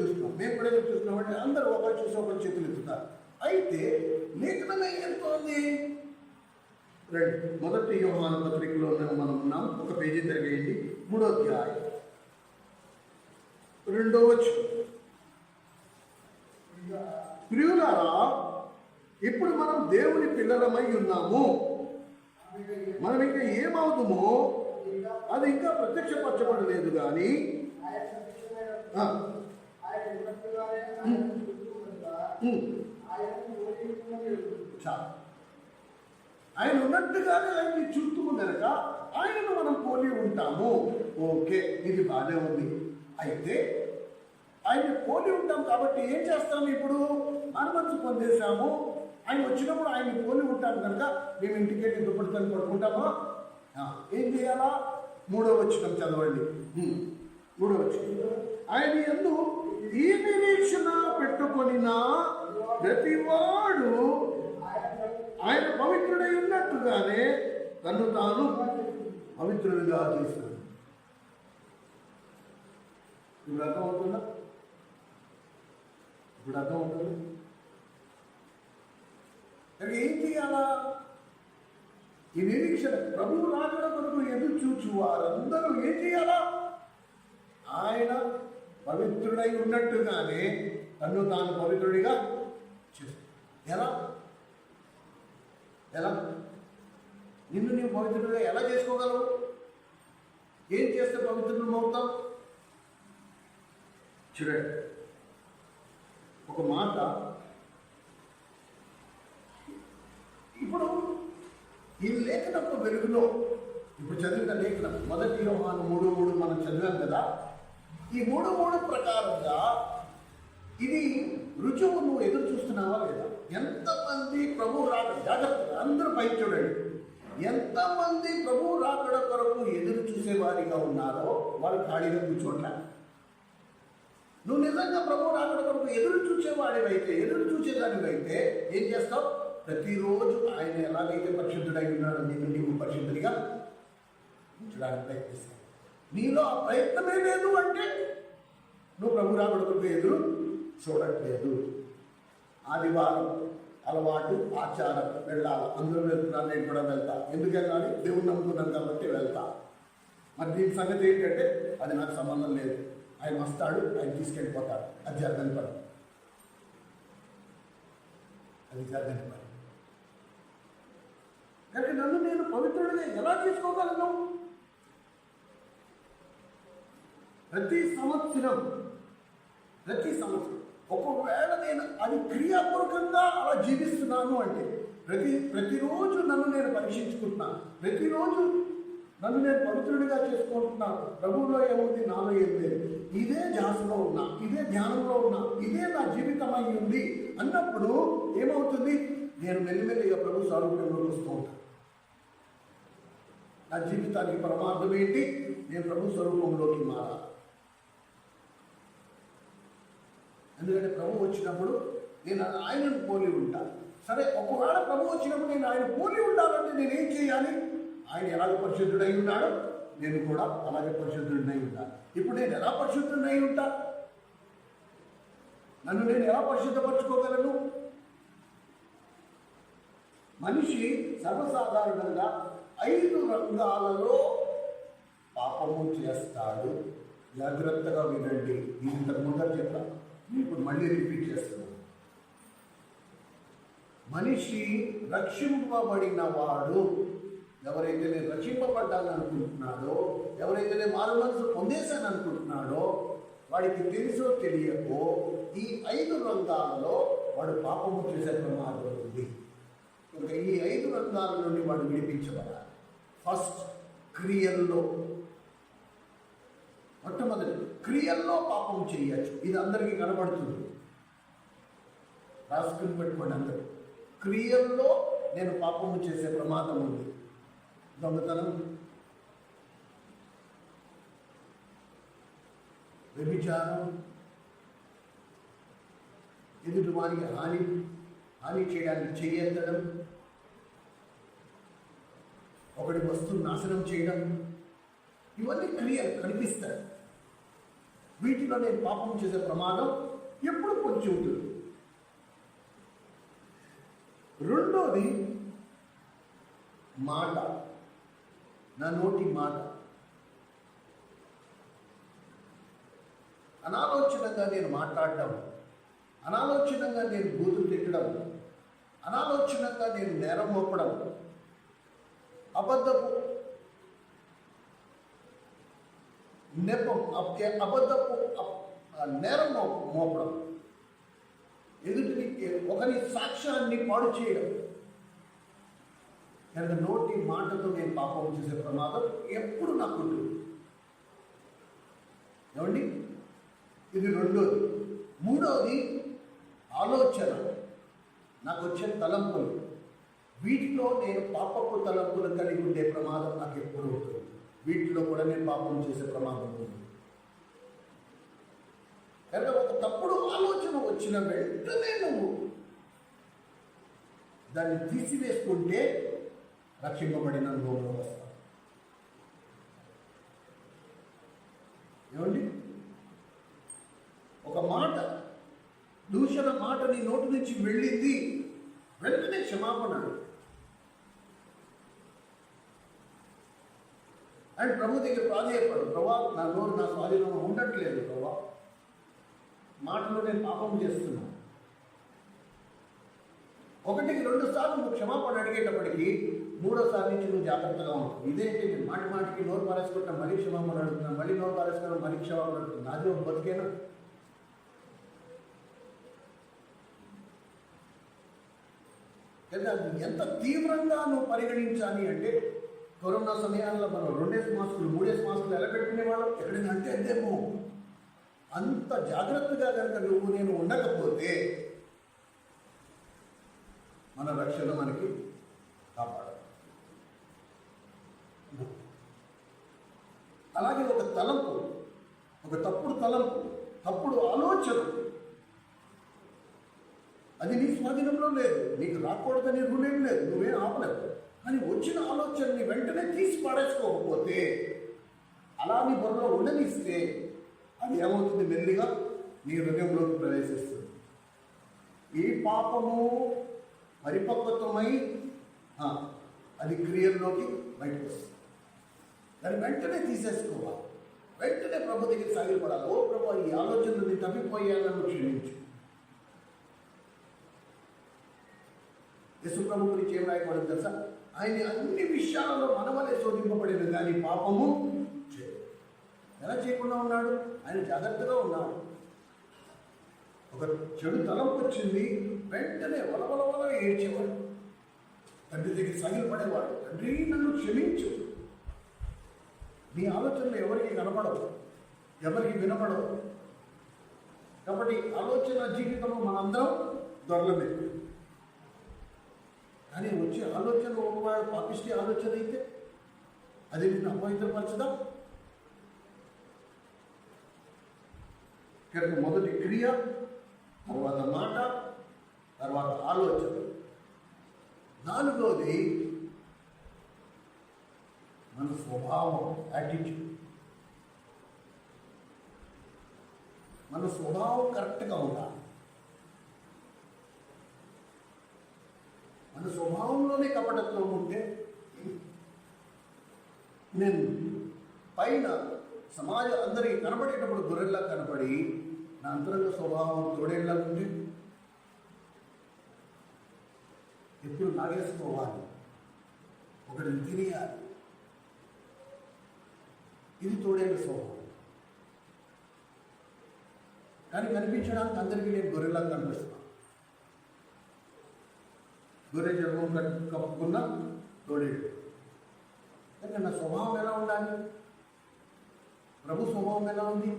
చూస్తున్నాం అంటే అందరూ ఒకరు చూసి ఒకరు చేతులు ఎత్తుతారు. అయితే లేఖనం ఏం చెప్తోంది? రండి, 1 యోహాను పత్రికలో మనం ఉన్నాం. ఒక పేజీ తిరగేయండి. 3వ అధ్యాయం 2వ వచనం. ప్రియులారా, ఇప్పుడు మనం దేవుని పిల్లలమై ఉన్నాము. మనం ఇంకా ఏమవుతామో అది ఇంకా ప్రత్యక్షపరచబడలేదు. కానీ ఆయన ఉన్నట్టుగానే ఆయన్ని చూస్తూ గనక ఆయనను మనం పోలి ఉంటాము. ఓకే, ఇది బాగానే ఉంది. అయితే ఆయన పోలి ఉంటాం కాబట్టి ఏం చేస్తాము? ఇప్పుడు మనసు పొందేశాము, ఆయన వచ్చినప్పుడు ఆయన్ని పోలి ఉంటాం కనుక మేము ఇంటికి వెళ్ళి దుప్పటితో పడుకుంటామా? ఏం చేయాలా? 3వ వచనం చదవండి. 3వ వచనం. ఆయన యందు ఈ నిరీక్షణ పెట్టుకొనిన ప్రతివాడు ఆయన పవిత్రుడై ఉన్నట్టుగానే తను తాను పవిత్రుడిగా చేస్తాడు. ఇప్పుడు అర్థమవుతుందా? మరి ఏం చేయాలా? ఈ నిరీక్షణ ప్రభువు రాకడ కొరకు ఎదురు చూచు వారందరూ ఏం చేయాలా? ఆయన పవిత్రుడై ఉన్నట్టుగానే తను తాను పవిత్రుడిగా చేస్తాడు. ఎలా ఎలా నిన్ను నీవు పవిత్రుడిగా ఎలా చేసుకోగలవు? ఏం చేస్తే పవిత్రుడు అవుతావు? చూడండి, ఒక మాట ఇప్పుడు ఈ లేఖనపు వెలుగులో ఇప్పుడు చదివిన లేఖనం 1 యోహాను 3:3 మనం చదివాం కదా. ఈ 3:3 ప్రకారంగా ఇది రుజువు నువ్వు ఎదురు చూస్తున్నావా లేదా? ఎంతమంది ప్రభు రాకడ, జాగ్రత్తగా అందరూ పైకి చూడండి, ఎంతమంది ప్రభు రాకడ కొరకు ఎదురు చూసేవారిగా ఉన్నారో వాళ్ళు ఖాళీగా కూర్చోట్లా. నువ్వు నిజంగా ప్రభు రాకడ కొరకు ఎదురు చూసేవాడివైతే, ఎదురు చూసేదానివైతే ఏం చేస్తావు? ప్రతిరోజు ఆయన ఎలాగైతే పరిశుద్ధుడై ఉన్నాడో నీవు పరిశుద్ధుడిగా ఉంచడానికి ప్రయత్నిస్తావు. నీలో ఆ ప్రయత్నమే లేదు అంటే నువ్వు ప్రభు రాకడ కొరకు ఎదురు చూడట్లేదు. ఆదివారం అలవాటు, ఆచారం, వెళ్ళాలి. అందరూ వెళ్తున్నారు, నేను కూడా వెళ్తా. ఎందుకు వెళ్ళాలి? దేవుని నమ్ముకున్నాను కాబట్టి వెళ్తా. మరి దీని సంగతి ఏంటంటే అది నాకు సంబంధం లేదు. ఆయన వస్తాడు, ఆయన తీసుకెళ్ళిపోతాడు. అది జరగని పని, అది జరగని పని. కానీ నన్ను నేను పవిత్రుడిగా ఎలా చేసుకోగలను? ప్రతి సంవత్సరం ఒకవేళ నేను అది క్రియాపూర్వకంగా అలా జీవిస్తున్నాను అంటే ప్రతిరోజు నన్ను నేను పరీక్షించుకుంటున్నాను, ప్రతిరోజు నన్ను నేను పవిత్రుడిగా చేసుకుంటున్నాను. ప్రభువులో ఏముంది, నాలో ఏం లేదు, ఇదే ధ్యాసలో ఉన్నా, ఇదే ధ్యానంలో ఉన్నా, ఇదే నా జీవితం అయి ఉంది అన్నప్పుడు ఏమవుతుంది? నేను మెల్లిమెల్లిగా ప్రభు స్వరూపంలోకి వస్తూ ఉంటాను. నా జీవితానికి పరమార్థం ఏంటి? నేను ప్రభు స్వరూపంలోకి మారాలి. ఎందుకంటే ప్రభు వచ్చినప్పుడు నేను ఆయనను పోలి ఉంటాను. సరే, ఒకవేళ ప్రభు వచ్చినప్పుడు నేను ఆయన పోలి ఉండాలంటే నేనేం చేయాలి? ఆయన ఎలాగ పరిశుద్ధుడై ఉన్నాడో నేను కూడా అలాగే పరిశుద్ధుడినై ఉంటాను. ఇప్పుడు నేను ఎలా పరిశుద్ధుడినై ఉంటా? నన్ను నేను ఎలా పరిశుద్ధపరచుకోగలను? మనిషి సర్వసాధారణంగా 5 రంగాలలో పాపము చేస్తాడు. జాగ్రత్తగా వినండి, నేను ఇంతకు ముందర చెప్పాను, ఇప్పుడు మళ్ళీ రిపీట్ చేస్తున్నాను. మనిషి రక్షింపబడిన వాడు, ఎవరైతే నేను రక్షింపబడ్డాను అనుకుంటున్నాడో, ఎవరైతే నేను మారు మనసు పొందేశాను అనుకుంటున్నాడో, వాడికి తెలుసో తెలియకో ఈ 5 రంగాలలో వాడు పాపము చేసే ప్రమాదం ఉంది. ఇంకా ఈ 5 రంగాల నుండి వాడు విడిపించబడాలి. ఫస్ట్, క్రియల్లో. మొట్టమొదటి క్రియల్లో పాపం చేయొచ్చు. ఇది అందరికీ కనబడుతుంది, రాసుకుని పెట్టుకోండి అందరూ. క్రియల్లో నేను పాపము చేసే ప్రమాదం ఉంది. దొంగతనం, వ్యభిచారం, ఎదుటి వారికి హాని చేయడానికి చేయడం, ఒకటి వస్తువు నాశనం చేయడం, ఇవన్నీ క్రియలు కనిపిస్తాయి. వీటిలో నేను పాపం చేసే ప్రమాదం ఎప్పుడు కొంచెం ఉంటుంది. రెండోది మాట, నా నోటి మాట. అనాలోచితంగా నేను మాట్లాడటం, అనాలోచితంగా నేను బూతులు తిట్టడం, అనాలోచితంగా నేను నేరం మోపడం, అబద్ధపు నెపం, అబద్ధపు నేరం మోపడం, ఎదుటిని ఒకరి సాక్ష్యాన్ని పాడు చేయడం. నేను నోటి మాటతో నేను పాపం చేసే ప్రమాదం ఎప్పుడు నాకు ఉంటుంది. ఏమండి? ఇది రెండోది. మూడోది ఆలోచన, నాకు వచ్చే తలంపులు. వీటిలో నేను పాపపు తలంపులు కలిగి ఉండే ప్రమాదం నాకు ఎప్పుడు ఉంటుంది. వీటిలో కూడా నేను పాపం చేసే ప్రమాదం ఉంది. కనుక ఒక తప్పుడు ఆలోచన వచ్చిన వెంటనే నువ్వు దాన్ని తీసివేసుకుంటే రక్షింపబడిన అనుభవంలో వస్తాం. ఏమండి? ఒక మాట, దూషణ మాట నీ నోటి నుంచి వెళ్ళింది, వెంటనే క్షమాపణ అడుగు. అండ్ ప్రభు దగ్గర ప్రాధేయపడు. ప్రభా, నా నోరు నా స్వాధీనంలో ఉండట్లేదు. ప్రభా, మాటలో నేను పాపం చేస్తున్నాను. 1-2 సార్లు నువ్వు క్షమాపణ అడిగేటప్పటికీ 3వ సారి నుంచి నువ్వు జాగ్రత్తగా ఉంటావు. ఇదేంటి మాటి మాటికి నోరు పారేసుకుంటా, మరీ క్షమాపణ అడుగుతున్నాను, మళ్ళీ నోరు పారేసుకున్నా, మరీ క్షమాపణ అడుగుతున్నాను. నాది ఒక బతికేనా? కదా, ఎంత తీవ్రంగా నువ్వు పరిగణించాలి అంటే, కరోనా సమయాల్లో మనం 2 మాస్కులు 3 మాస్కులు ఎలా పెట్టుకునేవాళ్ళం? ఎక్కడైనా అంటే అంతేమో. అంత జాగ్రత్తగా కనుక నువ్వు నేను ఉండకపోతే మన రక్షణ మనకి కాపాడదు. అలాగే ఒక తలంపు, ఒక తప్పుడు తలంపు, తప్పుడు ఆలోచన, అది నీ స్వాధీనంలో లేదు, నీకు రాకూడదని రూల్ ఏం లేదు, నువ్వేం ఆపలేదు. కానీ వచ్చిన ఆలోచనని వెంటనే తీసి పాడేసుకోకపోతే, అలా నీ బుర్రలో ఉండనిస్తే అది ఏమవుతుంది? మెల్లిగా నీ హృదయంలోకి ప్రవేశిస్తుంది. ఈ పాపము పరిపక్వత్వమై అది క్రియల్లోకి బయటకు వస్తుంది. దాన్ని వెంటనే తీసేసుకోవాలి. వెంటనే ప్రభు దగ్గర సాగిపడాలి. ఓ ప్రభు, ఈ ఆలోచనని తప్పిపోయాలను క్షమించు. యేసు ప్రభు గురించి ఏం రాయకూడదు తెలుసా? ఆయన అన్ని విషయాలలో మనవలే శోధింపబడిన కానీ పాపము ఎలా చేయకుండా ఉన్నాడు? ఆయన జాగ్రత్తగా ఉన్నాడు. ఒక చెడు తలంపు వచ్చింది, వెంటనే వలవలవల ఏడ్చేవాడు. తండ్రి దగ్గర సాగిలపడేవాడు. తండ్రి, నన్ను క్షమించు. నీ ఆలోచనలు ఎవరికి కనపడవు, ఎవరికి వినపడవు. కాబట్టి ఆలోచన జీవితంలో మనందరం దొరలమే. కానీ వచ్చే ఆలోచన ఒకవాడు పాపిష్టి ఆలోచన అయితే అది నిన్ను అపవిత్రపరచదా? కనుక మొదటి క్రియ, తర్వాత మాట, తర్వాత ఆలోచన. 4వది మన స్వభావం, యాటిట్యూడ్. మన స్వభావం కరెక్ట్గా ఉండాలి. మన స్వభావంలోనే కపటత్వం ఉంటే, నేను పైన సమాజం అందరికీ కనబడేటప్పుడు గొర్రెల్లా కనపడి నా అంతరంగ స్వభావం తోడేళ్ళ ఉంటే ఎప్పుడు నాగేసుకోవాలి, ఒకటిని తినేయాలి. ఇది తోడేళ్ళ స్వభావం. కానీ కనిపించడానికి అందరికీ నేను గొర్రెల్లా కనిపిస్తున్నాను. గొర్రె చర్మం కప్పుకున్న తోడేళ్ళు. కానీ నా స్వభావం ఎలా ఉండాలి? ప్రభు స్వభావం ఎలా ఉంది?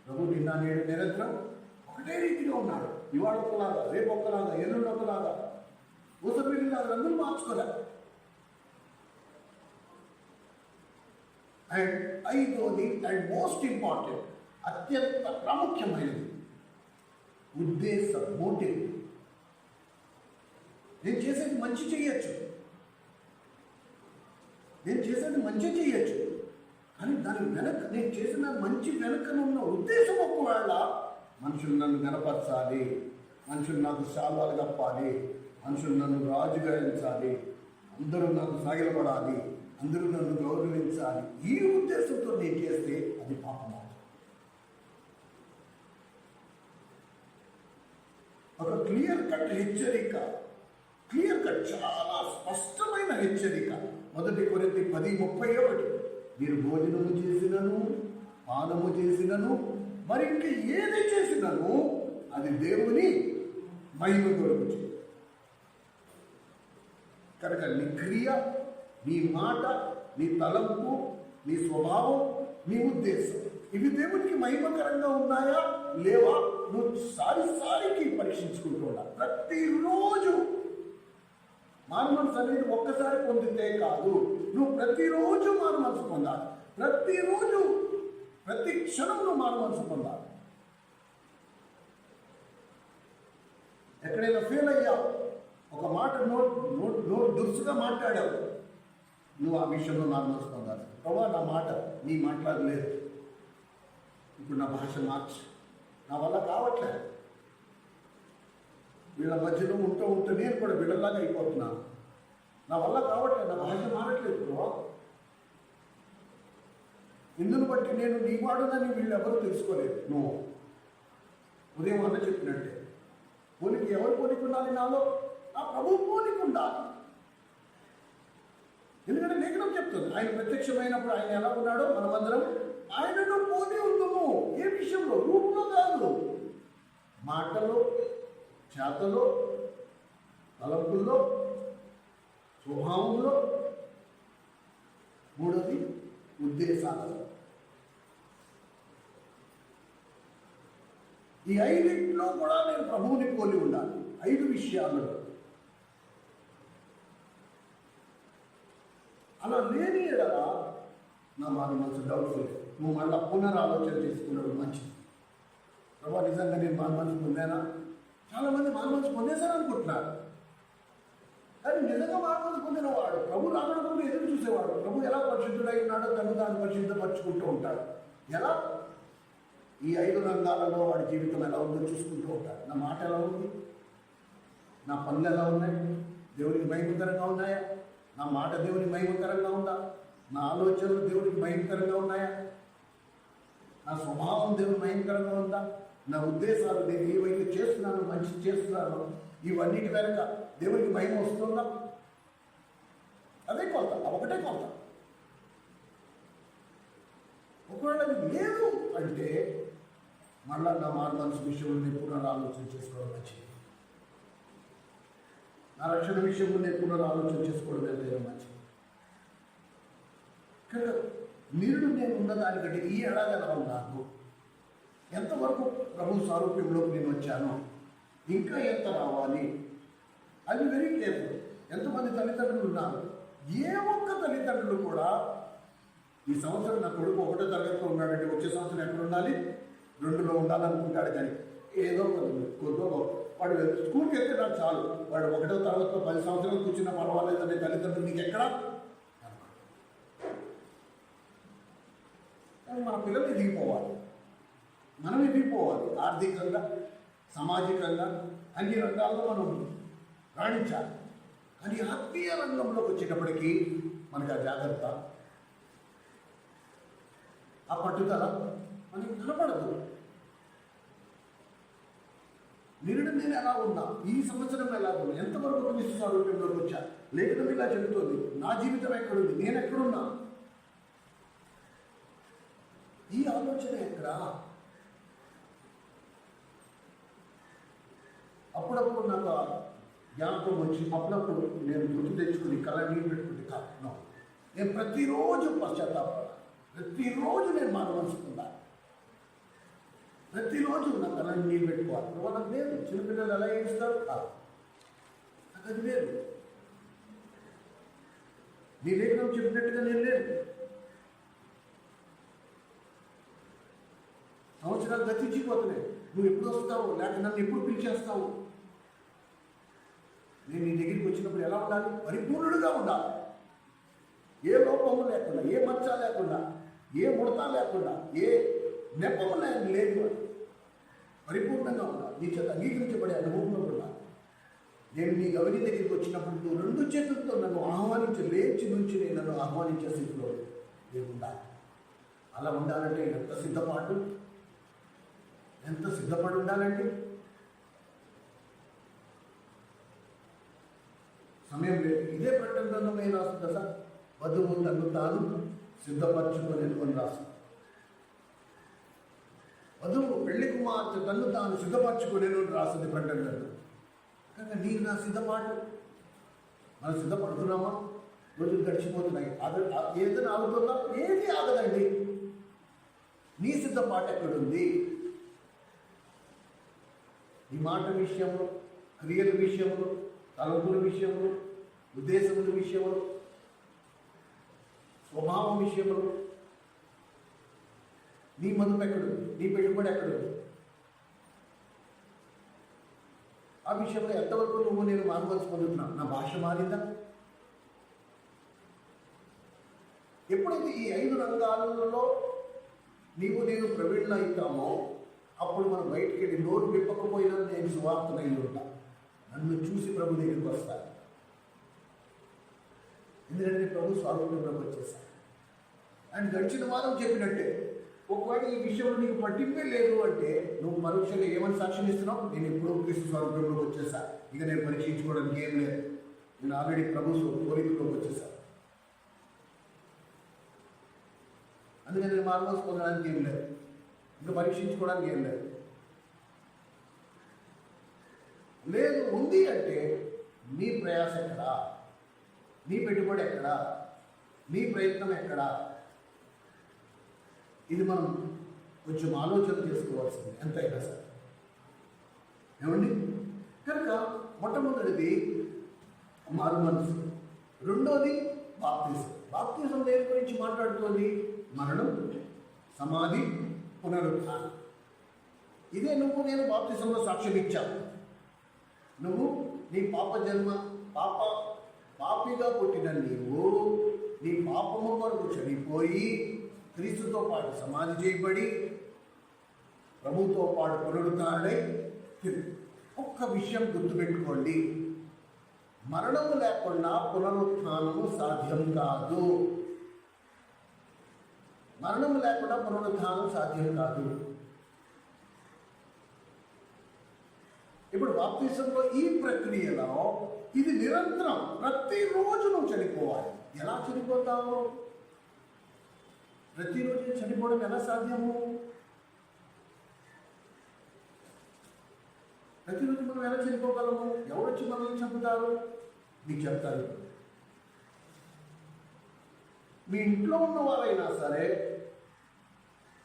ప్రభు నిన్న నేడు నిరంతరం ఒకటే రీతిగా ఉన్నాడు. ఇవాళ ఒకలాగా, రేపు ఒకలాగా, ఎల్లుండి ఒకలాగా, ఊసపిల్లిలాగా అందరూ మార్చుకోలే. అండ్ 5వది అండ్ మోస్ట్ ఇంపార్టెంట్, అత్యంత ప్రాముఖ్యమైనది ఉద్దేశం, మోటివ్. నేను చేసేది మంచి చేయొచ్చు, నేను చేసేది మంచి చేయొచ్చు, కానీ దాని వెనక, నేను చేసిన మంచి వెనకనున్న ఉద్దేశం ఒకవేళ మనుషులు నన్ను గనపరచాలి, మనుషులు నాకు శాల్వాలు కప్పాలి, మనుషులు నన్ను రాజుగా ఎంచాలి, అందరూ నాకు సాగిలపడాలి, అందరూ నన్ను గౌరవించాలి, ఈ ఉద్దేశంతో నేను చేస్తే అది పాపం. ఒక క్లియర్ కట్ హెచ్చరిక, క్లియర్ కట్, చాలా స్పష్టమైన హెచ్చరిక. 1 కొరింథీ 10:31, మీరు భోజనము చేసినను, పానము చేసినను, మరి ఇంక ఏది చేసినను అది దేవుని మహిమ కొరకు చేయి. కనుక నీ క్రియ, నీ మాట, నీ తలంపు, నీ స్వభావం, నీ ఉద్దేశం, ఇవి దేవునికి మహిమకరంగా ఉన్నాయా లేవా నువ్వు సారికి పరీక్షించుకుంటూ ఉండాలి. ప్రతిరోజు మారు మనసు అనేది ఒక్కసారి పొందితే కాదు, నువ్వు ప్రతిరోజు మారు మనసు పొందాలి. ప్రతిరోజు, ప్రతి క్షణం నువ్వు మారు మనసు పొందాలి. ఎక్కడైనా ఫెయిల్ అయ్యావు, ఒక మాట నోరు దురుసుగా మాట్లాడావు, నువ్వు ఆ విషయంలో మారు మనసు పొందాలి. ప్రభా, నా మాట నీ మాట్లాడలేదు, ఇప్పుడు నా భాష మార్చు, నా వల్ల కావట్లేదు. వీళ్ళ మధ్యలో ఉంటూ నేను కూడా వీళ్ళలాగా అయిపోతున్నాను. నా వల్ల కావట్లేదు, నా భాష మారట్లేదు బ్రో. ఇందును బట్టి నేను నీ వాడునని వీళ్ళు ఎవరు తెలుసుకోలేదు. నువ్వు ఉదయం అన్న చెప్పినట్టే పోలికి ఎవరు పోలికి ఉండాలి? నాలో నా ప్రభు పోలికి ఉండాలి. ఎందుకంటే లేఖనం చెప్తుంది, ఆయన ప్రత్యక్షమైనప్పుడు ఆయన ఎలా ఉన్నాడో మనమందరం ఆయనను పోలి ఉందము. ఏ విషయంలో? రూపంలో కాదు, మాటలో, చేతలో, తలంపుల్లో, స్వభావంలో, మూడోది ఉద్దేశాలలో. ఈ 5 కూడా నేను ప్రభువుని పోలి ఉండాలి. 5 విషయాలలో. అలా లేని ఎడలా నా మనసు డౌట్ఫుల్. నువ్వు మళ్ళీ పునరాలోచన చేసుకున్నాడు మంచిది. ప్రభా నిజంగా నేను మనసు పొందానా? చాలామంది మనసు పొందేశాను అనుకుంటున్నారు. కానీ నిజంగా మనసు పొందిన వాడు ప్రభు రావడం ఎదురు చూసేవాడు. ప్రభు ఎలా పరిశుద్ధుడై ఉన్నాడో తను తాను పరిశుద్ధపరుచుకుంటూ ఉంటాడు. ఎలా? ఈ 5 రంగాలలో వాడి జీవితం ఎలా ఉందో చూసుకుంటూ ఉంటాడు. నా మాట ఎలా ఉంది? నా పనులు ఎలా ఉన్నాయి? దేవునికి మహిమకరంగా ఉన్నాయా? నా మాట దేవునికి మహిమకరంగా ఉందా? నా ఆలోచనలు దేవునికి భయంకరంగా ఉన్నాయా? నా స్వభావం దేవుని భయంకరంగా ఉందా? నా ఉద్దేశాలు నేను ఏవైతే చేస్తున్నానో, మంచి చేస్తున్నానో, ఇవన్నిటి వెనక దేవునికి మహిమ వస్తుందా? అదే కొలత, ఒకటే కొలత. ఒకవేళ లేదు అంటే మళ్ళా నా మనసు విషయంలో నేను పునరాలోచన చేసుకోవడం మంచిది. నా రక్షణ విషయంలో నేను పునరాలోచన చేసుకోవడం ఎంతైనా మంచిది. కనుక నిరుడు నేను ఉన్నదానికంటే ఈ ఏడాది ఎలా ఉన్నాను, ఎంతవరకు ప్రభు సారూప్యంలోకి నేను వచ్చాను, ఇంకా ఎంత రావాలి, అది వెరీ కేర్ఫుల్. ఎంతమంది తల్లిదండ్రులు ఉన్నారు? ఏ ఒక్క తల్లిదండ్రులు కూడా ఈ సంవత్సరం నా కొడుకు 1వ తరగతిలో ఉన్నాడంటే వచ్చే సంవత్సరం ఎక్కడ ఉండాలి, 2లో ఉండాలనుకుంటాడు. కానీ ఏదో కొద్దో వాడు స్కూల్కి వెళ్తే నాకు చాలు, వాడు 1వ తరగతిలో 10 సంవత్సరాలు కూర్చున్నా పర్వాలేదనే తల్లిదండ్రులు నీకు ఎక్కడా? మన పిల్లలు ఎదిగిపోవాలి, మనం ఎదిగిపోవాలి. ఆర్థికంగా, సామాజికంగా, అన్ని రంగాల్లో మనం రాణించాలి. కానీ ఆత్మీయ రంగంలోకి వచ్చేటప్పటికీ మనకు ఆ జాగ్రత్త, ఆ పట్టుదల మనకి కనపడదు. నిరుడు నేను ఎలా ఉన్నా, ఈ సంవత్సరం ఎలా ఉన్నా, ఎంతవరకు క్రీస్తు స్వరూపంలోకి వచ్చా? లేఖనం ఇలా చెబుతోంది, నా జీవితం ఎక్కడుంది, నేను ఎక్కడున్నా? ఈ ఆలోచన ఎక్కడా? అప్పుడప్పుడు నాకు జ్ఞాపకం వచ్చి అప్పుడప్పుడు నేను గుర్తు తెచ్చుకుని కళ నీళ్ళు పెట్టుకుని కాదు, నేను ప్రతిరోజు పశ్చాత్తాపడాలి. ప్రతిరోజు నేను మనసుకుందా, ప్రతిరోజు నా కళని నీళ్ళు పెట్టుకోవాలి. వాళ్ళకి లేదు. చిన్నపిల్లలు ఎలా ఏడుస్తారు కాదు, నాకు అది లేదు. నీ లేఖనం చెప్పినట్టుగా నేను లేదు. సంవత్సరాలు గతించిపోతున్నాయి. నువ్వు ఎప్పుడు వస్తావు, లేక నన్ను ఎప్పుడు పిలిచేస్తావు? నేను నీ దగ్గరికి వచ్చినప్పుడు ఎలా ఉండాలి? పరిపూర్ణుడుగా ఉండాలి. ఏ లోపము లేకుండా, ఏ మచ్చ లేకుండా, ఏ ముడత లేకుండా, ఏ నెపము లేదు, పరిపూర్ణంగా ఉండాలి. నీ చేత అంగీకరించబడే అనుభవంలో ఉండాలి. నేను నీ గౌరీ దగ్గరికి వచ్చినప్పుడు నువ్వు 2 చేతులతో నన్ను ఆహ్వానించి, లేచి నుంచి నేను నన్ను ఆహ్వానించే స్థితిలో నేను ఉండాలి. అలా ఉండాలంటే ఎంత సిద్ధపడి ఉండాలండి? సమయం లేదు. ఇదే ప్రకటన ఏం రాస్తుంది కదా, వధువు తను తాను సిద్ధపరచుకొని రాస్తుంది. వధువు పెళ్లి కుమార్తె తను తాను సిద్ధపరచుకొని రాస్తుంది ప్రకటన. కానీ నీకు నా సిద్ధపాటు, మనం సిద్ధపడుతున్నామా? రోజులు గడిచిపోతున్నాయి. ఏదైనా ఆగుతుందా? ఏది ఆగదండి. నీ సిద్ధపాటు ఎక్కడుంది? ఈ మాట విషయంలో, క్రియల విషయంలో, తలంపుల విషయంలో, ఉద్దేశముల విషయంలో, స్వభావం విషయంలో నీ మదుపు ఎక్కడుంది? నీ పెట్టుబడి ఎక్కడుంది? ఆ విషయంలో ఎంతవరకు నువ్వు నేను మానవలసి పొందుతున్నావు? నా భాష మారిందా? ఎప్పుడైతే ఈ 5 రంగాలలో నీవు నేను ప్రవీణ అవుతామో అప్పుడు మనం బయటికి వెళ్ళి నోరు విప్పకపోయినా నేను సువార్తనై ఉంటా. నన్ను చూసి ప్రభు దగ్గరికి వస్తారు. ఎందుకంటే ప్రభు స్వాతంత్రంలోకి వచ్చేసాను. అండ్ గడిచిన వారం చెప్పినట్టే, ఒకవేళ ఈ విషయంలో నీకు పట్టింపే లేదు అంటే నువ్వు పరోక్షంగా ఏమని సాక్ష్యం ఇస్తున్నావు? నేను ఎప్పుడో క్రీస్తు స్వరూపంలోకి వచ్చేసా, ఇక నేను పరీక్షించుకోవడానికి ఏం లేదు, నేను ఆల్రెడీ ప్రభు కోరికలోకి వచ్చేసాను, అందుకని నేను మార్మోస్ పొందడానికి ఏం లేదు, ఇంకా పరీక్షించుకోవడానికి ఏం లేదు. లేదు ఉంది అంటే నీ ప్రయాస ఎక్కడా, నీ పెట్టుబడి ఎక్కడా, నీ ప్రయత్నం ఎక్కడా? ఇది మనం కొంచెం ఆలోచన చేసుకోవాల్సింది ఎంతైనా సరే. ఏమండి? కనుక మొట్టమొదటిది మారు మనసు, రెండోది బాప్తిజం. బాప్తిజం దేని గురించి మాట్లాడుతోంది? మరణం, సమాధి, పునరుత్థానం. ఇదే నువ్వు నేను బాప్తిజంలో సాక్ష్యం ఇచ్చావు. నువ్వు నీ పాపిగా పుట్టిన నీవు నీ పాపము కొరకు చనిపోయి క్రీస్తుతో పాటు సమాధి చేయబడి ప్రభుతో పాటు పునరుత్థానుడై ఒక్క విషయం గుర్తుపెట్టుకోండి, మరణము లేకుండా పునరుత్థానము సాధ్యం కాదు. మరణము లేకుండా పునరుత్థానం సాధ్యం కాదు. ఇప్పుడు బాప్తిజంలో ఈ ప్రక్రియలో ఇది నిరంతరం, ప్రతిరోజు నువ్వు చనిపోవాలి. ఎలా చనిపోతావు? ప్రతిరోజు చనిపోవడం ఎలా సాధ్యము? ప్రతిరోజు మనం ఎలా చనిపోగలము? ఎవరొచ్చి మనల్ని చంపుతారు? మీకు చెప్తారు. మీ ఇంట్లో ఉన్నవారైనా సరే,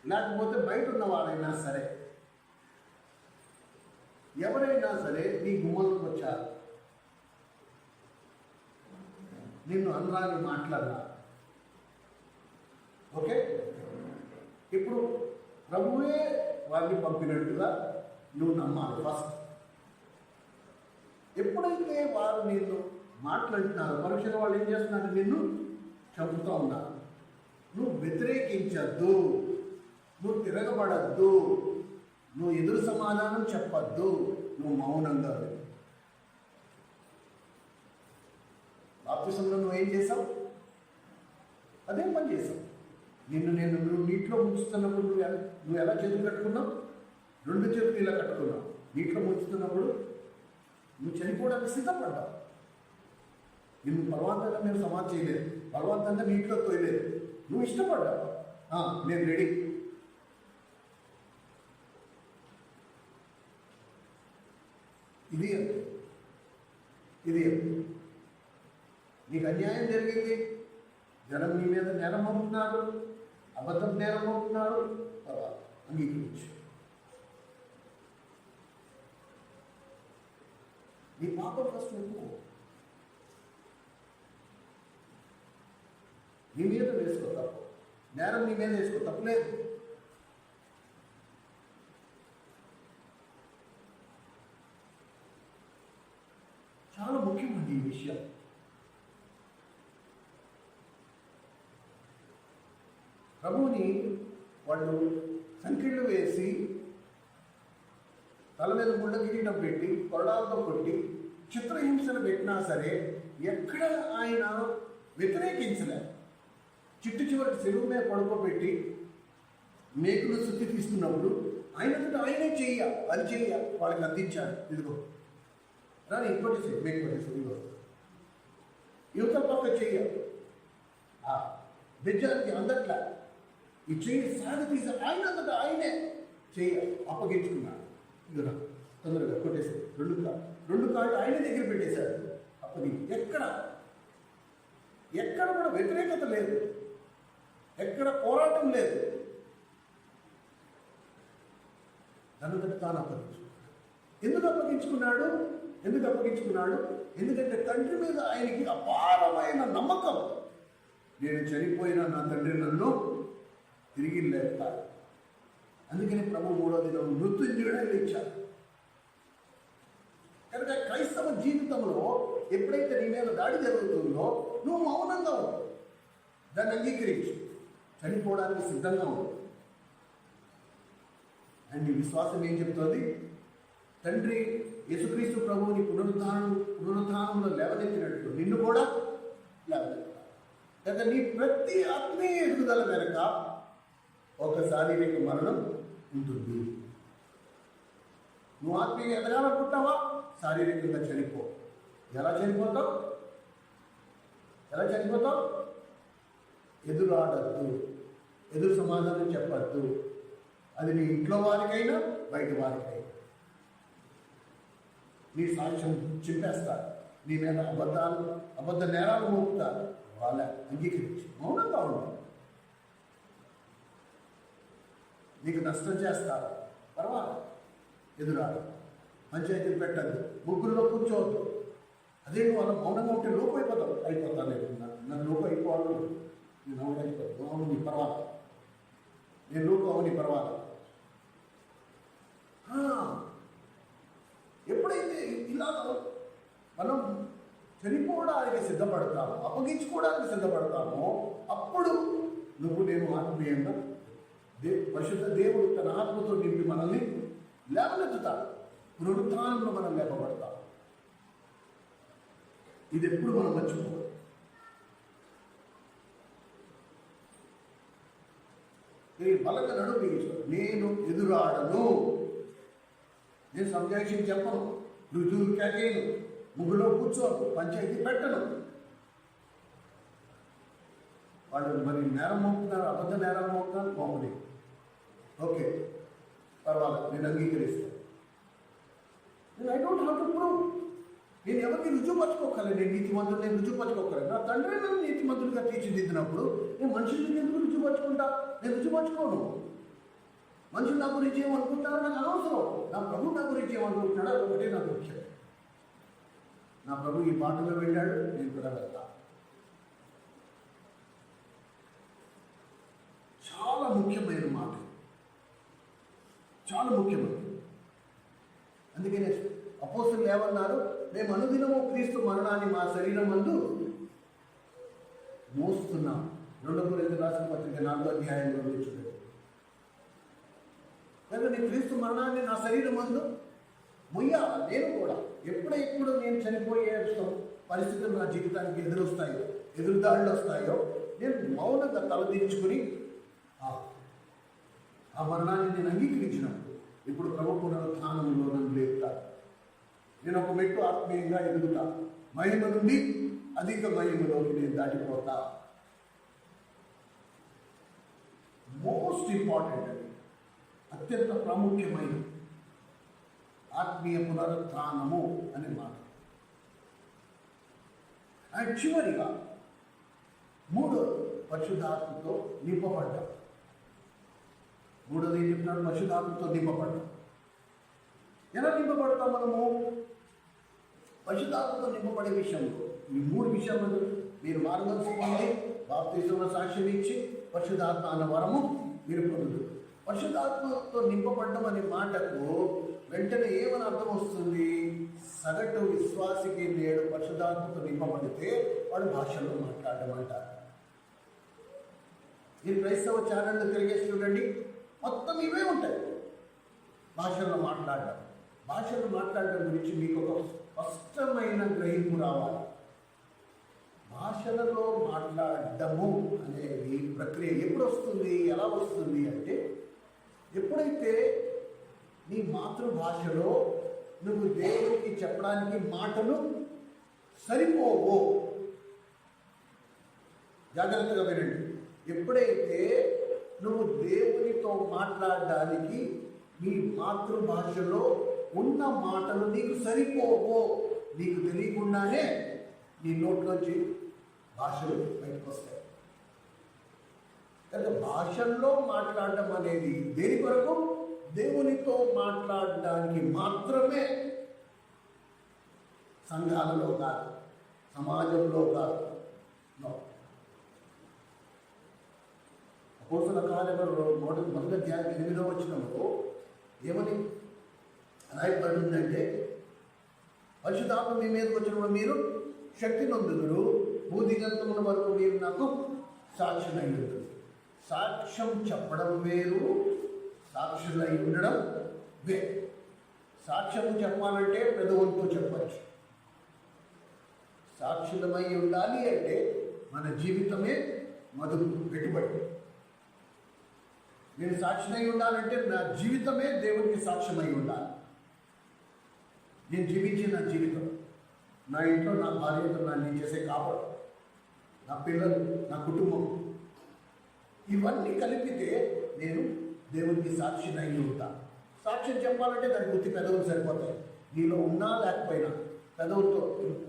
లేకపోతే బయట ఉన్నవారైనా సరే, ఎవరైనా సరే నీ గుమ్మంలోకి వచ్చారు, నిన్ను అనరాని మాట్లాడారు. ఓకే, ఇప్పుడు ప్రభువే వారిని పంపినట్టుగా నువ్వు నమ్మాలి ఫస్ట్. ఎప్పుడైతే వారు నిన్ను మాట్లాడుతున్నారు, పరీక్షలో వాళ్ళు ఏం చేస్తున్నారు? నిన్ను చంపుతూ ఉన్నారు. నువ్వు వ్యతిరేకించద్దు, నువ్వు తిరగబడద్దు, నువ్వు ఎదురు సమాధానం చెప్పద్దు, నువ్వు మౌనంగా. బాప్తిజంలో నువ్వేం చేసావు? అదే పని చేసావు. నువ్వు నీటిలో ముంచుతున్నప్పుడు నువ్వు ఎలా చేతులు కట్టుకున్నావు? రెండు చేతులు ఇలా కట్టుకున్నావు. నీటిలో ముంచుతున్నప్పుడు నువ్వు చనిపోవడానికి సిద్ధపడ్డావు. నిన్ను బలవంతంగా మేము సమాధి చేయలేదు, బలవంతంగా నీటిలో తోయలేదు, నువ్వు ఇష్టపడ్డావు. నేను రెడీ. ఇది నీకు అన్యాయం జరిగింది, జనం నీ మీద నేరం అవుతున్నారు, అబద్ధం నేరం అవుతున్నారు, అంగీకరించు. నీ పాపం ఫస్ట్ ఒప్పుకో, నీ మీద వేసుకో తప్పు, నేరం నీ మీద వేసుకో, తప్పులేదు. చాలా ముఖ్యమండి ఈ విషయం. ప్రభువుని వాళ్ళు సంఖ్యలు వేసి తల మీద ముళ్ళ కిరీటం పెట్టి కొరడాలతో కొట్టి చిత్రహింసలు పెట్టినా సరే ఎక్కడ ఆయన వ్యతిరేకించలే. చిట్టు చివరికి చెరువు మీద పడుకోబెట్టి మేకులు శుద్ధి తీసుకున్నప్పుడు ఆయనే అది చెయ్య వాళ్ళకి అందించాడు. ఇదిగో రాని ఇంకోటి మేకు ఇదిగో యువత పక్క చెయ్య బెజ్జానికి అందట్లా ఈ చెయ్యి సాగి తీసి ఆయనే చెయ్య అప్పగించుకున్నాడు. ఇదిగో తొందరగా కొట్టేసి రెండు కాళ్ళు ఆయన దగ్గర పెట్టేశాడు. అప్పగించి ఎక్కడ కూడా వ్యతిరేకత లేదు, ఎక్కడ పోరాటం లేదు. తనంతట తాను అప్పగించుకున్నాడు. ఎందుకు అప్పగించుకున్నాడు? ఎందుకంటే తండ్రి మీద ఆయనకి అపారమైన నమ్మకం. నేను చనిపోయిన నా తండ్రి నన్ను తిరిగి లేపుతాడు. అందుకని ప్రభు 3వ దినం మృత్యుంజయుడై లేచాడు. కనుక క్రైస్తవ జీవితంలో ఎప్పుడైతే నీ మీద దాడి జరుగుతుందో నువ్వు మౌనంగా ఉంటావు, దాన్ని అంగీకరించు, చనిపోవడానికి సిద్ధంగా ఉంటావు. అండ్ నీ విశ్వాసం ఏం చెప్తుంది? తండ్రి యేసుక్రీస్తు ప్రభువుని పునరుద్ధానంలో లేవనెత్తినట్లు నిన్ను కూడా లేవనెత్తాలి. కనుక నీ ప్రతి ఆత్మీయ ఎదుగుదల వెనక ఒక శారీరక మరణం ఉంటుంది. నువ్వు ఆత్మీయంగా ఎదగాలనుకుంటావా? శారీరకంగా చనిపో. ఎలా చనిపోతావు? ఎదురాడద్దు, ఎదురు సమాధానం చెప్పద్దు. అది నీ ఇంట్లో వారికైనా బయట వారికైనా. నీ సాక్ష్యం చింపేస్తారు, నీ మీద అబద్ధ నేరాలు మోపుతారు. వాళ్ళ అంగీకరించి మౌనంగా ఉండాలి. నీకు నష్టం చేస్తారు, పర్వాలేదు, ఎదురాడు. పంచాయతీలు పెట్టద్దు, ముగ్గురులో కూర్చోవద్దు. అదే నువ్వు అలా మౌనంగా ఉంటే లోపు అయిపోతాను నన్ను లోపు అయిపోవాలి. నేను అవును అయిపోతాను, అవును నీ పర్వాలేదు, నేను లోపు అవును నీ పర్వాలేదు. ఎప్పుడైతే ఇలా మనం చనిపోవడానికి సిద్ధపడతామో, అప్పగించుకోవడానికి సిద్ధపడతామో, అప్పుడు నేను ఆత్మీయంగా పరిశుద్ధ దేవుడు తన ఆత్మతో నింపి మనల్ని లేవనెత్తుతాడు. పునరుత్థానంలో మనం లేపబడతాం. ఇది ఎప్పుడు మనం మర్చిపోవాలి. బలంగా నడుపు. నేను ఎదురాడను, నేను సంజాయిషి చెప్పను, రుజువు కేకేను, ముగ్గులో కూర్చోను, పంచాయతీ పెట్టను. వాళ్ళు మరి నేరం మోపుతున్నారు, అబద్ధ నేరం మోపుతున్నారు, మోపని. ఓకే, పర్వాలేదు, నేను అంగీకరిస్తాను. I don't have to prove. నేను ఎవరికి రుజువుపరచుకోగలను? నేను నీతిమంతుడు, నేను రుజువుపరచుకోగలను. నా తండ్రి నన్ను నీతిమంతుడిగా తీర్చిదిద్దినప్పుడు నేను మనుషులకి ఎందుకు రుజువుపరచుకుంటా? నేను రుజువుపరచుకోను. మనుషులు నా గురించి ఏమనుకుంటారో నాకు అనవసరం. నా ప్రభు నా గురించి ఏమనుకుంటున్నాడో ఒకటే నాకు ముఖ్యం. నా ప్రభు ఈ బాటలో వెళ్ళాడు, నేను కూడా వెళ్తా. చాలా ముఖ్యమైన మాట, చాలా ముఖ్యమైనది. అందుకనే అపోస్తలులు ఏమన్నారు? మేము అనుదినము క్రీస్తు మరణాన్ని మా శరీరం నందు మోస్తున్నాం. 2 కొరింథీయులకు రాసిన పత్రిక 4వ అధ్యాయంలో చూడండి. కనుక నేను క్రీస్తు మరణాన్ని నా శరీరం నందు మొయ్యాలి. నేను కూడా ఎప్పుడెప్పుడు నేను చనిపోయే పరిస్థితులు నా జీవితానికి ఎదురొస్తాయో, ఎదురుదాడులు వస్తాయో, నేను మౌనంగా తలదించుకుని ఆ మరణాన్ని నేను అంగీకరించినప్పుడు ఇప్పుడు ప్రభు పునరుత్థానంలో నన్ను లేపుతాడు. నేను ఒక మెట్టు ఆత్మీయంగా ఎదుగుతా. మహిమ నుండి అధిక మహిమలోకి నేను దాటిపోతా. మోస్ట్ ఇంపార్టెంట్, అది అత్యంత ప్రాముఖ్యమైన ఆత్మీయ పునరుత్థానము అనే మాట. అండ్ చివరిగా 3 పరిశుద్ధాత్మతో నింపబడ్డాం. 3ది ఏం చెప్తున్నాడు? పరిశుద్ధాత్మతో నింపబడ్డాం. ఎలా నింపబడతాం మనము? పరిశుద్ధాత్మతో నింపబడే విషయంలో ఈ 3 విషయాలు మీరు మార్గదర్శి పొంది, బాప్తిస్మములో సాక్ష్యం ఇచ్చి, పరిశుద్ధాత్మ అన్న వరము మీరు పొందుతారు. పరిశుద్ధాత్మతో నింపబడ్డం అనే మాటకు వెంటనే ఏమని అర్థం వస్తుంది? సగటు విశ్వాసికి నేడు పరిశుద్ధాత్మతో నింపబడితే వాడు భాషల్లో మాట్లాడడం అంటారు. ఈ క్రైస్తవ ఛానళ్ళు తిరిగేసి చూడండి, మొత్తం ఇవే ఉంటాయి. భాషల్లో మాట్లాడడం గురించి మీకు ఒక స్పష్టమైన గ్రహింపు రావాలి. భాషలలో మాట్లాడము అనేది ప్రక్రియ ఎప్పుడు వస్తుంది, ఎలా వస్తుంది అంటే, ఎప్పుడైతే నీ మాతృభాషలో నువ్వు దేవుడికి చెప్పడానికి మాటలు సరిపోవో. జాగ్రత్తగా వినండి. ఎప్పుడైతే నువ్వు దేవునితో మాట్లాడడానికి నీ మాతృభాషలో ఉన్న మాటలు నీకు సరిపోవో, నీకు తెలియకుండానే నీ నోట్లోంచి భాషలు బయటకు వస్తాయి. కనుక భాషల్లో మాట్లాడడం అనేది దేని కొరకు? దేవునితో మాట్లాడడానికి మాత్రమే. సంఘాలలో కాదు, సమాజంలో కాదు. అపోస్తలుల కార్యములలో 1వ అధ్యాయం 8వ వచనంలో ఏమని రాయబడిందంటే, పరిశుద్ధాత్మ మీ మీదకి వచ్చినప్పుడు మీరు శక్తి నొందుదురు, భూదిగంతముల వరకు మీరు నాకు సాక్షులై ఉంటుంది. సాక్ష్యం చెప్పడం వేరు, సాక్షులై ఉండడం వేరు. సాక్ష్యము చెప్పాలంటే పెదవులతో చెప్పచ్చు. సాక్షులమై ఉండాలి అంటే మన జీవితమే మదుపు పెట్టుబడి. నేను సాక్షినై ఉండాలంటే నా జీవితమే దేవునికి సాక్ష్యమై ఉండాలి. నేను జీవించే నా జీవితం, నా ఇంట్లో నా భార్యతో నేను చేసే కాపడం, నా పిల్లలు, నా కుటుంబం, ఇవన్నీ కలిపితే నేను దేవునికి సాక్షినై ఉంటాను. సాక్ష్యం చెప్పాలంటే దాని గుర్తి పెదవులు సరిపోతాయి. నీలో ఉన్నా లేకపోయినా పెదవులతో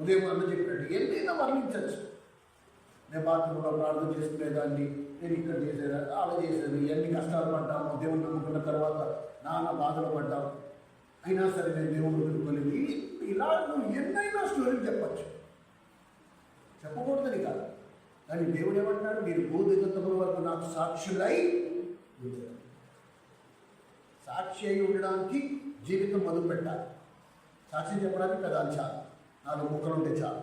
ఉదయం అన్న చెప్పినట్టు ఎన్నైనా వర్ణించచ్చు. నేను బాత్రూంలో ప్రార్థన చేసుకునేదాన్ని, నేను ఇక్కడ చేసేదాన్ని, అలా చేసేది, ఎన్ని కష్టాలు పడ్డాము, దేవుని నమ్ముకున్న తర్వాత నాన్న బాధలు పడ్డాము, అయినా సరే నేను దేవుని వదులుకోలేదు. ఇలా నువ్వు ఎన్నైనా స్టోరీలు చెప్పచ్చు, చెప్పకూడదని కాదు. కానీ దేవుడు ఏమంటున్నాడు, మీరు భూదిగంతముల వరకు నాకు సాక్షులై ఉంటారు. సాక్షి అయి ఉండడానికి జీవితం మొదలు పెట్టాలి. సాక్ష్యం చెప్పడానికి పెదాలు చాలు, 4 ముక్కలు ఉంటే చాలు.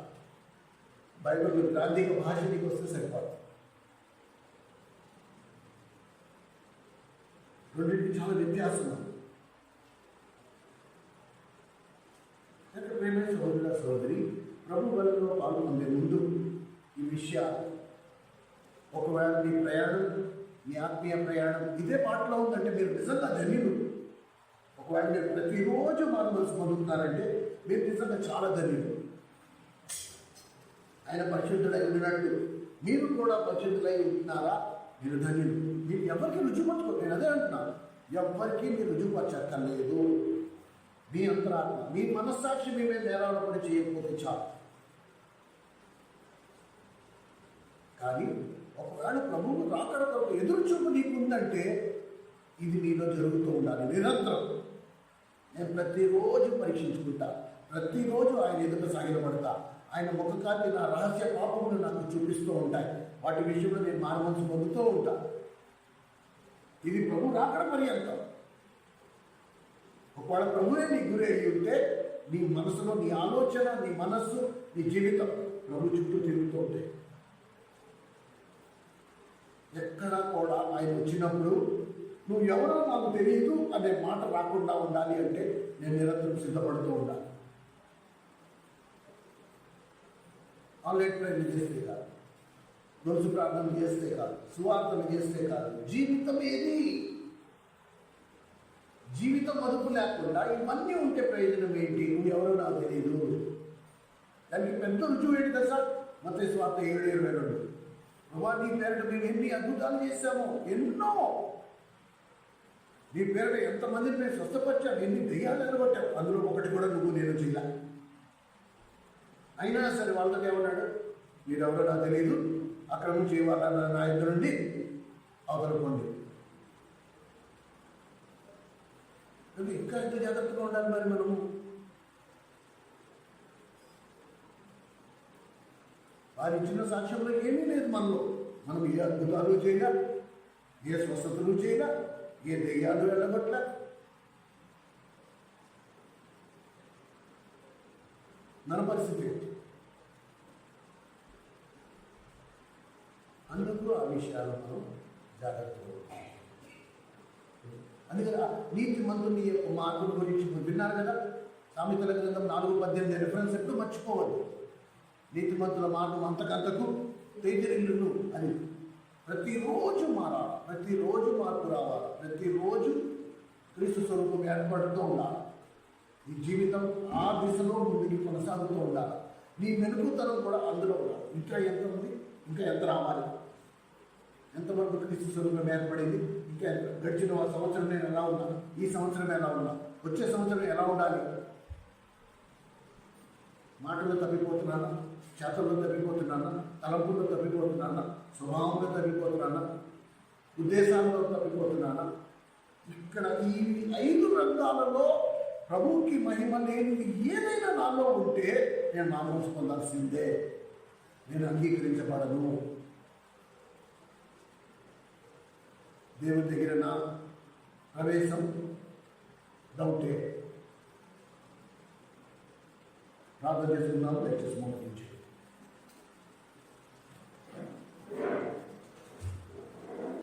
బైబిల్ గ్రాంధిక భాష నీకు వస్తే సరిపోదు. రెండింటికి చాలా వ్యత్యాసం ఉంది. ప్రేమ సహోదర సహోదరి, ప్రభు వలలో పాల్గొనే ముందు ఈ విషయాలు, ఒకవేళ మీ ప్రయాణం, మీ ఆత్మీయ ప్రయాణం ఇదే పాటలో ఉందంటే మీరు నిజంగా ధన్యులు. ఒకవేళ మీరు ప్రతిరోజు మనసు పొందుతున్నారంటే మీరు నిజంగా చాలా ధన్యులు. ఆయన పరిశుద్ధులై ఉన్నట్టు మీరు కూడా పరిశుద్ధులై ఉంటున్నారా? మీరు ధన్యులు. మీరు ఎవరికి రుజుపరచుకో, నేను అదే అంటున్నాను, ఎవరికి మీరు రుజుపరచక్కర్లేదు. మీ అంతరాత్మ, మీ మనస్సాక్షి మీ మీద నేరారోపణ చేయకపోతే చాలు. కానీ ఒకవేళ ప్రభువు రాకడ కొరకు ఎదురు చూపు నీకు ఉందంటే ఇది నీలో జరుగుతూ ఉండాలి నిరంతరం. నేను ప్రతిరోజు పరీక్షించుకుంటా, ప్రతిరోజు ఆయన ఎదుట సాగిలపడతా. ఆయన ముఖకాంతి నా రహస్య పాపములు నాకు చూపిస్తూ ఉంటాయి. వాటి విషయంలో నేను మానవంశం పొందుతూ ఉంటా. ఇది ప్రభు రాకడ పర్యంతం. ఒకవేళ ప్రభువే నీ గురి అయి ఉంటే నీ మనసులో నీ ఆలోచన, నీ మనస్సు, నీ జీవితం ప్రభు చుట్టూ తిరుగుతూ ఉంటాయి. ఎక్కడా కూడా ఆయన వచ్చినప్పుడు నువ్వు ఎవరో నాకు తెలియదు అనే మాట రాకుండా ఉండాలి అంటే నేను నిరంతరం సిద్ధపడుతూ ఉండాలి. ఆన్లైన్ ప్రేరణ చేస్తే కాదు, రోజు ప్రార్థన చేస్తే కాదు, సువార్తలు చేస్తే కాదు. జీవితం ఏది? జీవితం మదుపు లేకుండా ఇవన్నీ ఉంటే ప్రయోజనం ఏంటి? నువ్వు ఎవరో నాకు తెలియదు. దానికి పెద్ద రుజువు ఏంటి తెలుసా? మత్తయి సువార్త 7:22. ప్రభా, నీ పేరుట మేము ఎన్ని అద్భుతాలు చేశాము, ఎన్నో. నీ పేరుట ఎంతమందిని మేము స్వస్థపరిచాము, ఎన్ని దెయ్యాలు ఎగరగొట్టాము, అందులో ఒకటి కూడా నువ్వు నేను చేయాలి. అయినా సరే వాళ్ళతో ఏమన్నాడు? మీరెవరో నాకు తెలియదు, అక్రమం చేయాలన్న నా ఇద్దరు నుండి అవతలపోండి. ఇంకా ఎంత జాగ్రత్తగా ఉండాలి మరి మనము. వారు ఇచ్చిన సాక్ష్యంలో ఏమీ లేదు మనలో. మనం ఏ అద్భుతాలు చేయగా, ఏ స్వస్థతలు చేయగా, ఏ దెయ్యాలు వెళ్ళబట్ల. మన పరిస్థితి ఏంటి? అందుకు ఆ విషయాలు మనం జాగ్రత్తగా ఉంటాం. అందుకని నీతి మంతుని యొక్క మార్గం గురించి విన్నారు కదా. సామెతల గ్రంథం 4:18 రిఫరెన్స్ ఎప్పుడు మర్చిపోవద్దు. నీతిమంతుల మార్గం అంతకంతకు తేజరిల్లును అని. ప్రతిరోజు మారాలి, ప్రతిరోజు మార్పు రావాలి, ప్రతిరోజు క్రీస్తు స్వరూపం ఏర్పడుతూ ఉండాలి. నీ జీవితం ఆ దిశలో ముందుకు కొనసాగుతూ ఉండాలి. నీ మెరుగుతనం కూడా అందులో ఉండాలి. ఇంకా ఎంత ఉంది? ఇంకా ఎంత రావాలి? ఎంతవరకు క్రీస్తు స్వరూపం ఏర్పడింది? ఇంకా గడిచిన సంవత్సరం నేను ఎలా ఉన్నా, ఈ సంవత్సరం ఎలా ఉన్నా, వచ్చే సంవత్సరం ఎలా ఉండాలి? మాటల్లో తప్పిపోతున్నానా? చేతల్లో తప్పిపోతున్నానా? తలంపుల్లో తప్పిపోతున్నానా? స్వభావంలో తప్పిపోతున్నానా? ఉద్దేశాల్లో తప్పిపోతున్నానా? ఇక్కడ ఈ 5 రంగాలలో ప్రభువుకి మహిమ లేనిది ఏదైనా నాలో ఉంటే నేను మానవంశ పొందాల్సిందే. నేను అంగీకరించబడను. దేవుని దగ్గర నా ప్రవేశం డౌటే. ప్రార్థన చేస్తున్నాను, దయచేసి మోకరించండి.